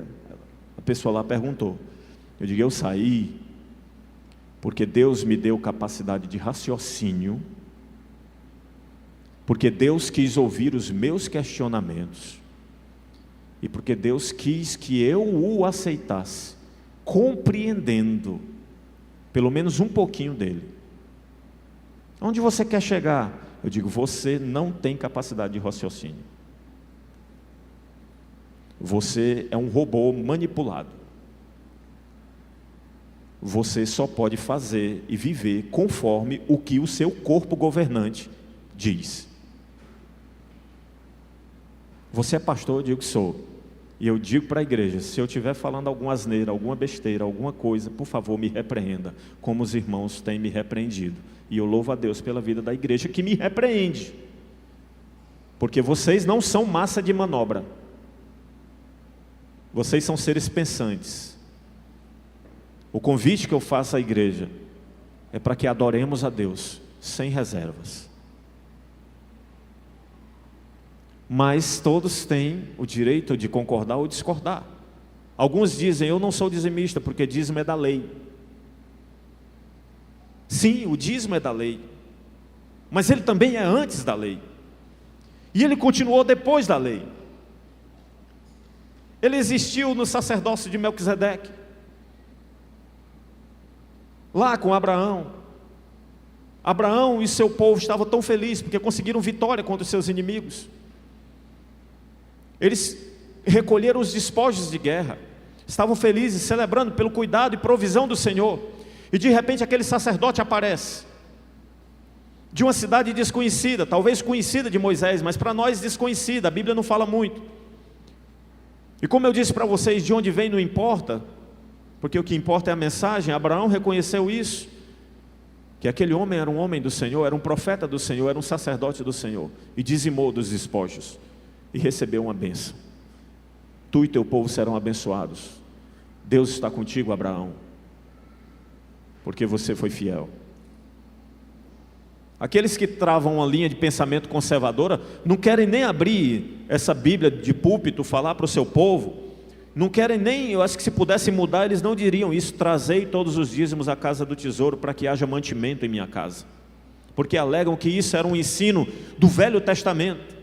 a pessoa lá perguntou. Eu digo, eu saí porque Deus me deu capacidade de raciocínio, porque Deus quis ouvir os meus questionamentos, e porque Deus quis que eu o aceitasse, compreendendo pelo menos um pouquinho dele. Onde você quer chegar? Eu digo, você não tem capacidade de raciocínio. Você é um robô manipulado. Você só pode fazer e viver conforme o que o seu corpo governante diz. Você é pastor? Eu digo que sou. E eu digo para a igreja, se eu estiver falando alguma asneira, alguma besteira, alguma coisa, por favor me repreenda, como os irmãos têm me repreendido. E eu louvo a Deus pela vida da igreja que me repreende. Porque vocês não são massa de manobra. Vocês são seres pensantes. O convite que eu faço à igreja é para que adoremos a Deus sem reservas. Mas todos têm o direito de concordar ou discordar. Alguns dizem, eu não sou dizimista, porque dízimo é da lei. Sim, o dízimo é da lei, mas ele também é antes da lei. E ele continuou depois da lei. Ele existiu no sacerdócio de Melquisedeque, lá com Abraão. Abraão e seu povo estavam tão felizes, porque conseguiram vitória contra os seus inimigos. Eles recolheram os despojos de guerra, estavam felizes, celebrando pelo cuidado e provisão do Senhor. E de repente aquele sacerdote aparece, de uma cidade desconhecida, talvez conhecida de Moisés, mas para nós desconhecida, a Bíblia não fala muito. E como eu disse para vocês, de onde vem não importa, porque o que importa é a mensagem. Abraão reconheceu isso, que aquele homem era um homem do Senhor, era um profeta do Senhor, era um sacerdote do Senhor, e dizimou dos despojos, e recebeu uma bênção. Tu e teu povo serão abençoados. Deus está contigo, Abraão, porque você foi fiel. Aqueles que travam uma linha de pensamento conservadora não querem nem abrir essa Bíblia de púlpito, falar para o seu povo, não querem nem, eu acho que se pudessem mudar, eles não diriam isso: trazei todos os dízimos à casa do tesouro, para que haja mantimento em minha casa, porque alegam que isso era um ensino do Velho Testamento.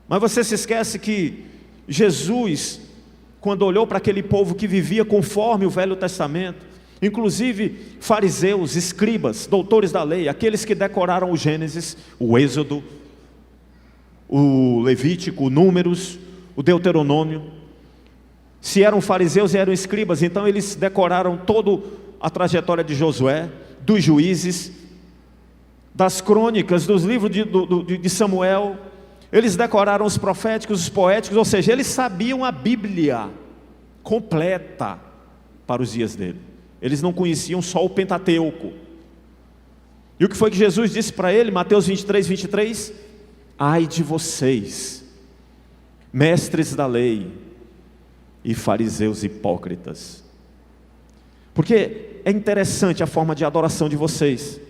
Mas você se esquece que Jesus, quando olhou para aquele povo que vivia conforme o Velho Testamento, inclusive fariseus, escribas, doutores da lei, aqueles que decoraram o Gênesis, o Êxodo, o Levítico, o Números, o Deuteronômio, se eram fariseus e eram escribas, então eles decoraram toda a trajetória de Josué, dos juízes, das crônicas, dos livros de Samuel. Eles decoraram os proféticos, os poéticos, ou seja, eles sabiam a Bíblia completa para os dias dele. Eles não conheciam só o Pentateuco. E o que foi que Jesus disse para ele? Mateus 23, 23. Ai de vocês, mestres da lei e fariseus hipócritas. Porque é interessante a forma de adoração de vocês.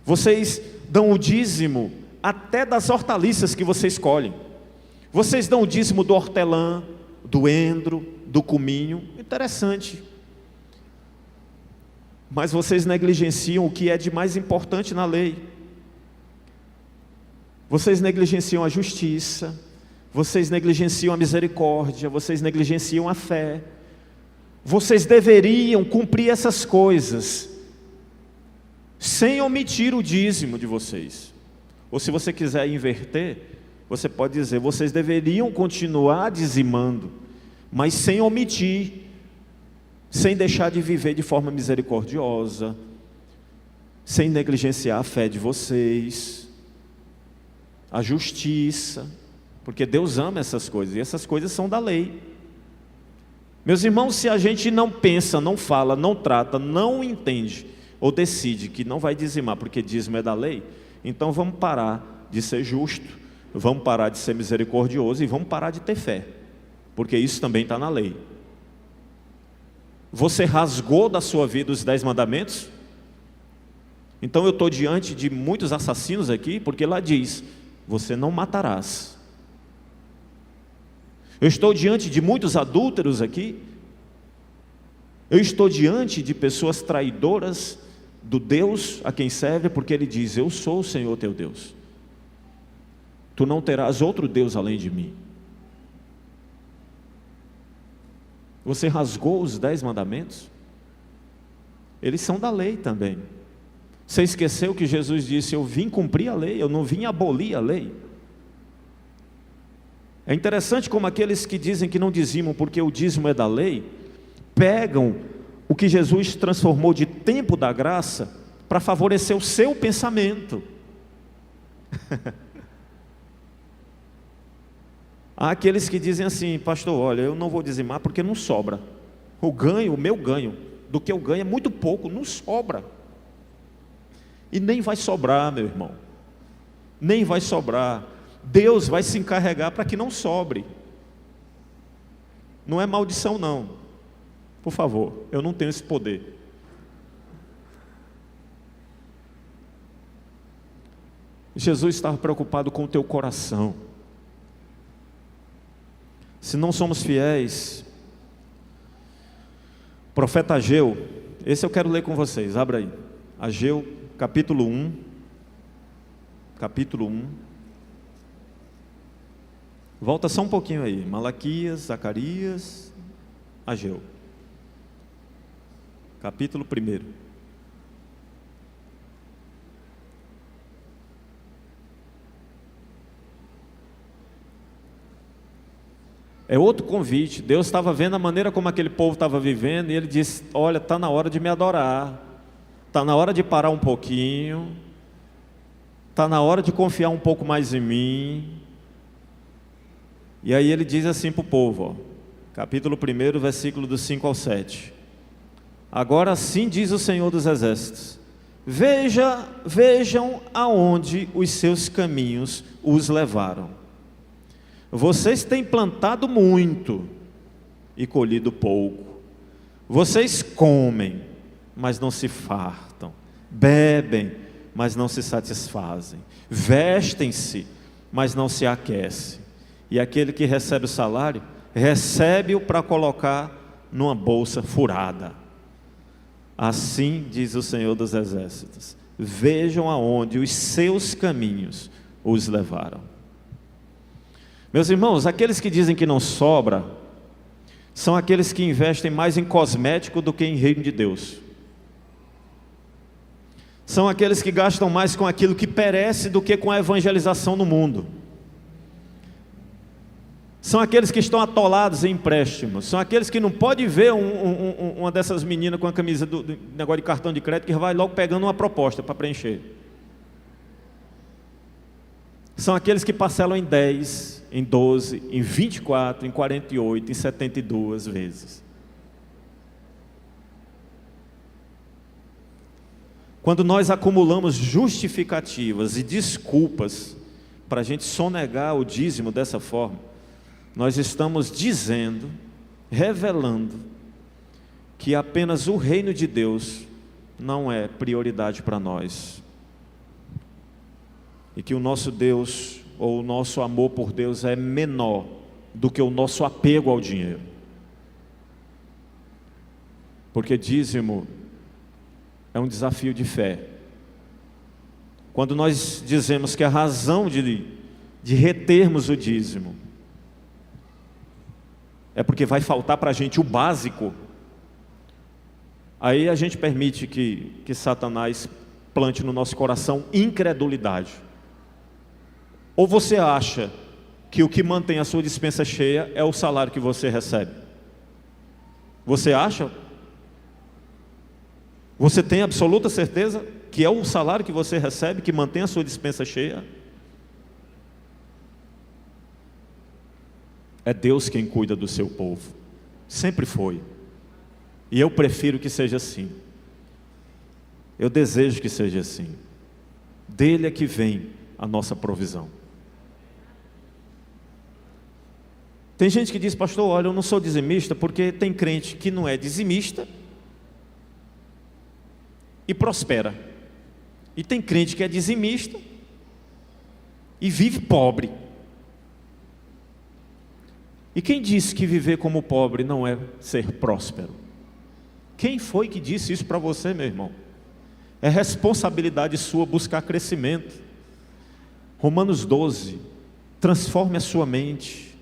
Vocês dão o dízimo até das hortaliças que vocês escolhem. Vocês dão o dízimo do hortelã, do endro, do cominho. Interessante. Mas vocês negligenciam o que é de mais importante na lei. Vocês negligenciam a justiça, vocês negligenciam a misericórdia, vocês negligenciam a fé. Vocês deveriam cumprir essas coisas sem omitir o dízimo de vocês. Ou se você quiser inverter, Você pode dizer: vocês deveriam continuar dizimando, mas sem omitir, sem deixar de viver de forma misericordiosa, sem negligenciar a fé de vocês, a justiça, porque Deus ama essas coisas, e essas coisas são da lei. Meus irmãos, se a gente não pensa, não fala, não trata, não entende, ou decide que não vai dizimar porque dízimo é da lei, então vamos parar de ser justo, vamos parar de ser misericordioso e vamos parar de ter fé, porque isso também está na lei. Você rasgou da sua vida os 10 mandamentos? Então eu estou diante de muitos assassinos aqui, porque lá diz: você não matarás. Eu estou diante de muitos adúlteros aqui. Eu estou diante de pessoas traidoras do Deus a quem serve, porque Ele diz: eu sou o Senhor teu Deus. Tu não terás outro Deus além de mim. Você rasgou os 10 mandamentos? Eles são da lei também. Você esqueceu que Jesus disse: eu vim cumprir a lei, eu não vim abolir a lei. É interessante como aqueles que dizem que não dizimam porque o dízimo é da lei, pegam o que Jesus transformou de tempo da graça para favorecer o seu pensamento. Há aqueles que dizem assim: pastor, olha, eu não vou dizimar porque não sobra. O meu ganho, do que eu ganho é muito pouco, não sobra. E nem vai sobrar, meu irmão. Nem vai sobrar. Deus vai se encarregar para que não sobre. Não é maldição não. Por favor, eu não tenho esse poder. Jesus estava preocupado com o teu coração. Se não somos fiéis, profeta Ageu, esse eu quero ler com vocês, abra aí, Ageu capítulo 1, volta só um pouquinho aí, Malaquias, Zacarias, Ageu, capítulo 1. É outro convite. Deus estava vendo a maneira como aquele povo estava vivendo, e Ele disse: olha, está na hora de me adorar, está na hora de parar um pouquinho, está na hora de confiar um pouco mais em mim. E aí Ele diz assim para o povo, capítulo 1, versículo do 5 ao 7. Agora assim diz o Senhor dos Exércitos: vejam aonde os seus caminhos os levaram. Vocês têm plantado muito e colhido pouco. Vocês comem, mas não se fartam. Bebem, mas não se satisfazem. Vestem-se, mas não se aquecem. E aquele que recebe o salário, recebe-o para colocar numa bolsa furada. Assim diz o Senhor dos Exércitos: vejam aonde os seus caminhos os levaram. Meus irmãos, aqueles que dizem que não sobra, são aqueles que investem mais em cosmético do que em reino de Deus. São aqueles que gastam mais com aquilo que perece do que com a evangelização no mundo. São aqueles que estão atolados em empréstimos. São aqueles que não podem ver uma dessas meninas com a camisa do negócio de cartão de crédito, que vai logo pegando uma proposta para preencher. São aqueles que parcelam em 10, em 12, em 24, em 48, em 72 vezes. Quando nós acumulamos justificativas e desculpas para a gente sonegar o dízimo dessa forma, nós estamos dizendo, revelando, que apenas o reino de Deus não é prioridade para nós. E que o nosso Deus, ou o nosso amor por Deus é menor do que o nosso apego ao dinheiro. Porque dízimo é um desafio de fé. Quando nós dizemos que a razão de retermos o dízimo é porque vai faltar para a gente o básico, aí a gente permite que Satanás plante no nosso coração incredulidade. Ou você acha que o que mantém a sua despensa cheia é o salário que você recebe? Você acha? Você tem absoluta certeza que é o salário que você recebe que mantém a sua despensa cheia? É Deus quem cuida do seu povo. Sempre foi. E eu prefiro que seja assim. Eu desejo que seja assim. Dele é que vem a nossa provisão. Tem gente que diz, pastor, olha, eu não sou dizimista, porque tem crente que não é dizimista e prospera. E tem crente que é dizimista e vive pobre. E quem disse que viver como pobre não é ser próspero? Quem foi que disse isso para você, meu irmão? É responsabilidade sua buscar crescimento. Romanos 12, transforme a sua mente.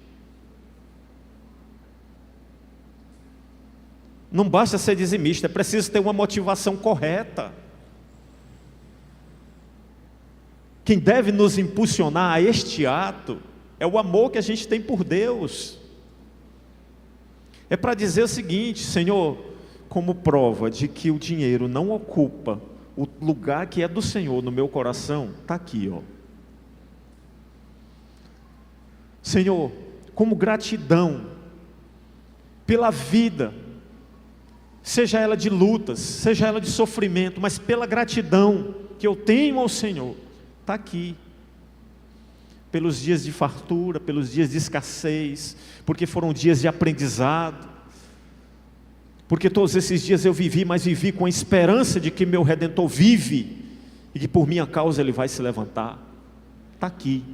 Não basta ser dizimista, é preciso ter uma motivação correta. Quem deve nos impulsionar a este ato é o amor que a gente tem por Deus. É para dizer o seguinte, Senhor, como prova de que o dinheiro não ocupa o lugar que é do Senhor no meu coração, está aqui, ó. Senhor, como gratidão pela vida, seja ela de lutas, seja ela de sofrimento, mas pela gratidão que eu tenho ao Senhor, está aqui. Pelos dias de fartura, pelos dias de escassez, porque foram dias de aprendizado, porque todos esses dias eu vivi, mas vivi com a esperança de que meu Redentor vive, e que por minha causa Ele vai se levantar, está aqui.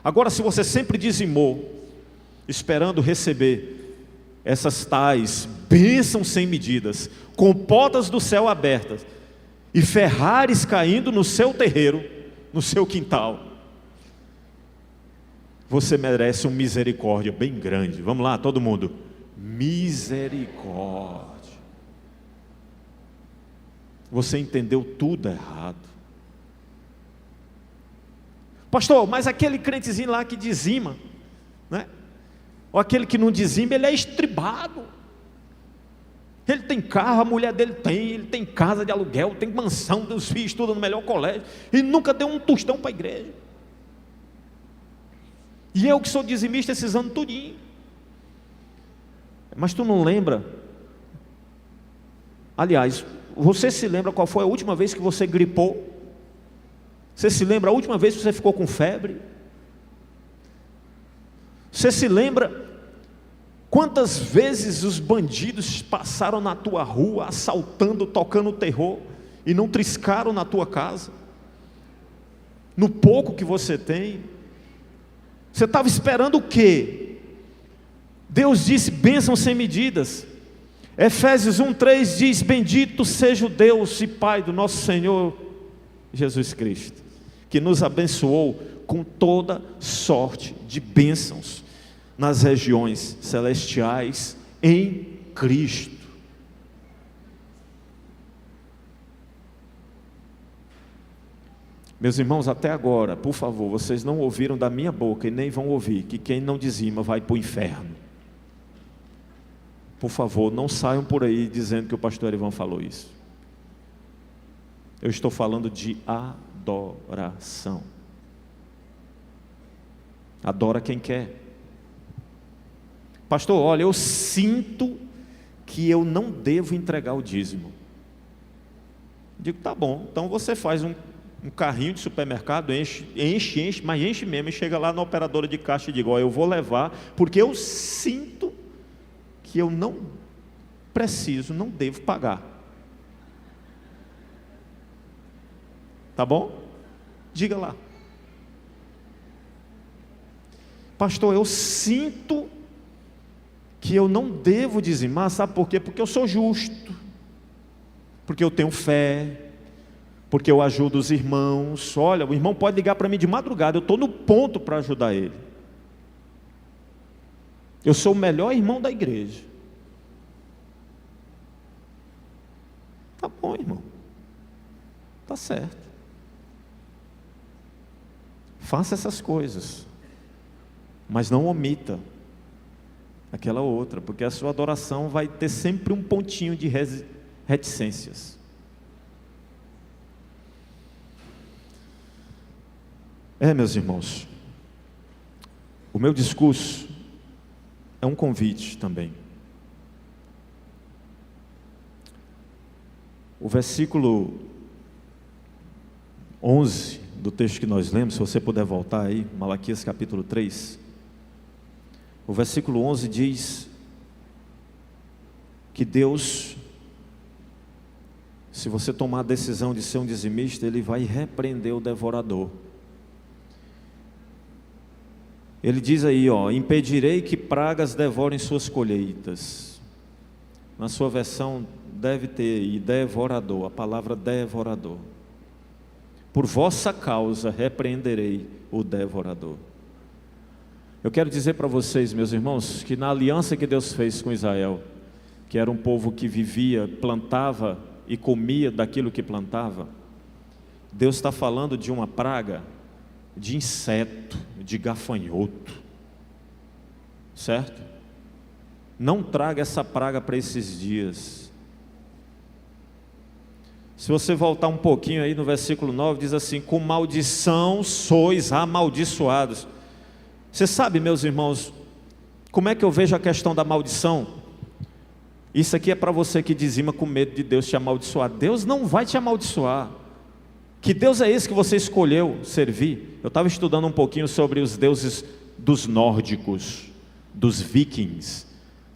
Agora, se você sempre dizimou, esperando receber essas tais bênçãos sem medidas, com portas do céu abertas, e Ferraris caindo no seu terreiro, no seu quintal, você merece uma misericórdia bem grande. Vamos lá, todo mundo. Misericórdia. Você entendeu tudo errado. Pastor, mas aquele crentezinho lá que dizima, né? Ou aquele que não dizima, ele é estribado. Ele tem carro, a mulher dele tem, ele tem casa de aluguel, tem mansão, os filhos estudam no melhor colégio, e nunca deu um tostão para a igreja. E eu que sou dizimista esses anos tudinho. Mas tu não lembra? Aliás, você se lembra qual foi a última vez que você gripou? Você se lembra a última vez que você ficou com febre? Você se lembra quantas vezes os bandidos passaram na tua rua, assaltando, tocando terror, e não triscaram na tua casa? No pouco que você tem, você estava esperando o quê? Deus disse bênção sem medidas. Efésios 1:3 diz, bendito seja o Deus e Pai do nosso Senhor Jesus Cristo, que nos abençoou com toda sorte de bênçãos nas regiões celestiais em Cristo. Meus irmãos, até agora, por favor, vocês não ouviram da minha boca e nem vão ouvir que quem não dizima vai para o inferno. Por favor, não saiam por aí dizendo que o pastor Erivan falou isso. Eu estou falando de adoração. Adora quem quer. Pastor, olha, eu sinto que eu não devo entregar o dízimo. Digo, tá bom, então você faz um carrinho de supermercado, enche, mas enche mesmo, e chega lá na operadora de caixa e diz, ó, eu vou levar, porque eu sinto que eu não preciso, não devo pagar. Tá bom? Diga lá. Pastor, eu sinto que eu não devo dizimar, sabe por quê? Porque eu sou justo, porque eu tenho fé, porque eu ajudo os irmãos. Olha, o irmão pode ligar para mim de madrugada, eu estou no ponto para ajudar ele. Eu sou o melhor irmão da igreja. Tá bom, irmão, tá certo. Faça essas coisas, mas não omita aquela outra, porque a sua adoração vai ter sempre um pontinho de reticências. Meus irmãos, o meu discurso é um convite também. O versículo 11 do texto que nós lemos, se você puder voltar aí, Malaquias capítulo 3. O versículo 11 diz que Deus, se você tomar a decisão de ser um dizimista, Ele vai repreender o devorador. Ele diz aí, impedirei que pragas devorem suas colheitas. Na sua versão deve ter aí, devorador, a palavra devorador. Por vossa causa repreenderei o devorador. Eu quero dizer para vocês, meus irmãos, que na aliança que Deus fez com Israel, que era um povo que vivia, plantava e comia daquilo que plantava, Deus está falando de uma praga de inseto, de gafanhoto, certo? Não traga essa praga para esses dias. Se você voltar um pouquinho aí no versículo 9, diz assim: com maldição sois amaldiçoados. Você sabe, meus irmãos, como é que eu vejo a questão da maldição? Isso aqui é para você que dizima com medo de Deus te amaldiçoar. Deus não vai te amaldiçoar. Que Deus é esse que você escolheu servir? Eu estava estudando um pouquinho sobre os deuses dos nórdicos, dos vikings,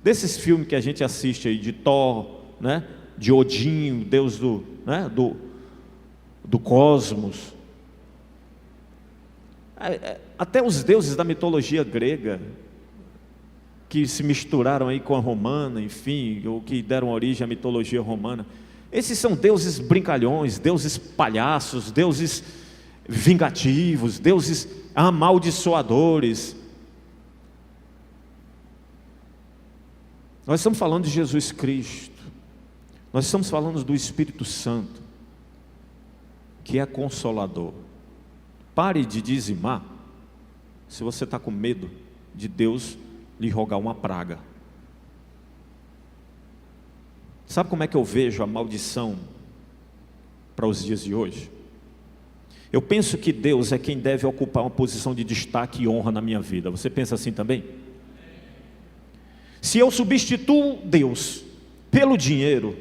desses filmes que a gente assiste aí, de Thor, né? De Odin, Deus do cosmos. Até os deuses da mitologia grega, que se misturaram aí com a romana, enfim, ou que deram origem à mitologia romana. Esses são deuses brincalhões, deuses palhaços, deuses vingativos, deuses amaldiçoadores. Nós estamos falando de Jesus Cristo, nós estamos falando do Espírito Santo, que é consolador. Pare de dizimar, se você está com medo de Deus lhe rogar uma praga. Sabe como é que eu vejo a maldição para os dias de hoje? Eu penso que Deus é quem deve ocupar uma posição de destaque e honra na minha vida. Você pensa assim também? Se eu substituo Deus pelo dinheiro,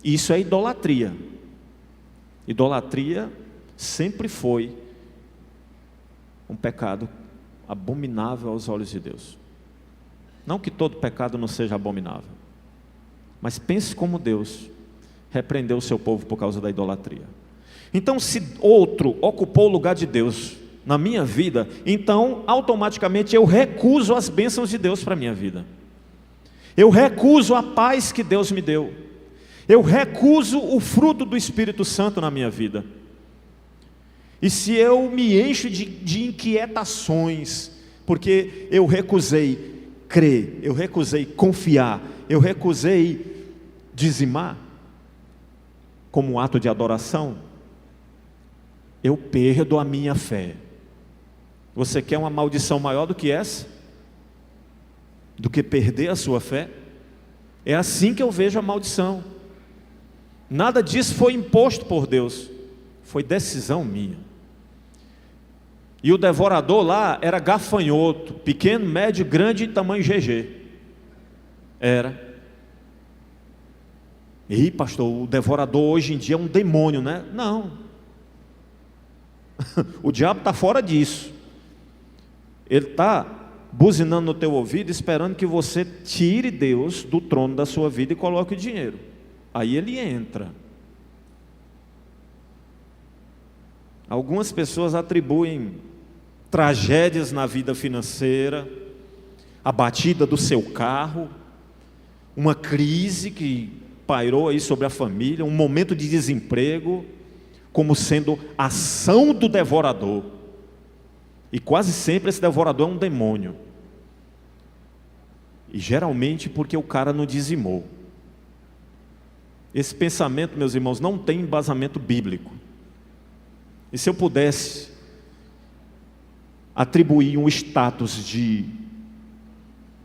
isso é idolatria. Idolatria sempre foi um pecado abominável aos olhos de Deus. Não que todo pecado não seja abominável, mas pense como Deus repreendeu o seu povo por causa da idolatria. Então, se outro ocupou o lugar de Deus na minha vida, então automaticamente eu recuso as bênçãos de Deus para a minha vida. Eu recuso a paz que Deus me deu. Eu recuso o fruto do Espírito Santo na minha vida. E se eu me encho de inquietações, porque eu recusei crer, eu recusei confiar, eu recusei dizimar como um ato de adoração, eu perdo a minha fé. Você quer uma maldição maior do que essa? Do que perder a sua fé? É assim que eu vejo a maldição. Nada disso foi imposto por Deus, foi decisão minha. E o devorador lá era gafanhoto, pequeno, médio, grande e tamanho GG. Era. E pastor, o devorador hoje em dia é um demônio, né? Não. O diabo está fora disso. Ele está buzinando no teu ouvido, esperando que você tire Deus do trono da sua vida e coloque o dinheiro. Aí ele entra. Algumas pessoas atribuem tragédias na vida financeira, a batida do seu carro, uma crise que pairou aí sobre a família, um momento de desemprego, como sendo ação do devorador. E quase sempre esse devorador é um demônio. E geralmente porque o cara não dizimou. Esse pensamento, meus irmãos, não tem embasamento bíblico. E se eu pudesse atribuir um status de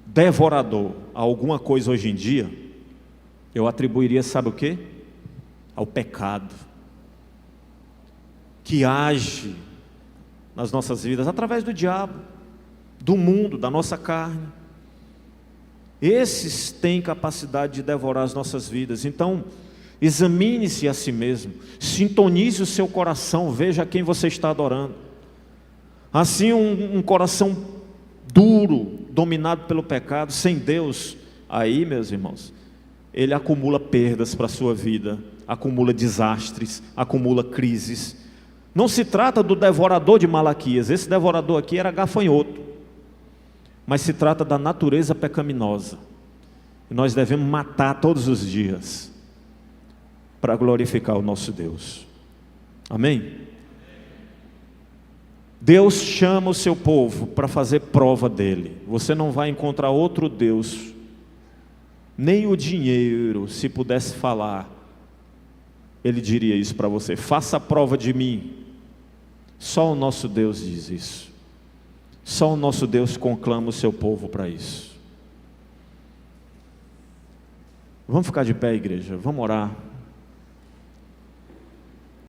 devorador a alguma coisa hoje em dia, eu atribuiria, sabe o quê? Ao pecado, que age nas nossas vidas através do diabo, do mundo, da nossa carne. Esses têm capacidade de devorar as nossas vidas. Então, examine-se a si mesmo, sintonize o seu coração, veja a quem você está adorando. Assim, um coração duro, dominado pelo pecado, sem Deus, aí, meus irmãos, ele acumula perdas para a sua vida, acumula desastres, acumula crises. Não se trata do devorador de Malaquias, esse devorador aqui era gafanhoto, mas se trata da natureza pecaminosa, e nós devemos matar todos os dias, para glorificar o nosso Deus. Amém? Deus chama o seu povo para fazer prova dele. Você não vai encontrar outro Deus, nem o dinheiro, se pudesse falar, ele diria isso para você: faça a prova de mim. Só o nosso Deus diz isso. Só o nosso Deus conclama o seu povo para isso. Vamos ficar de pé, igreja, vamos orar.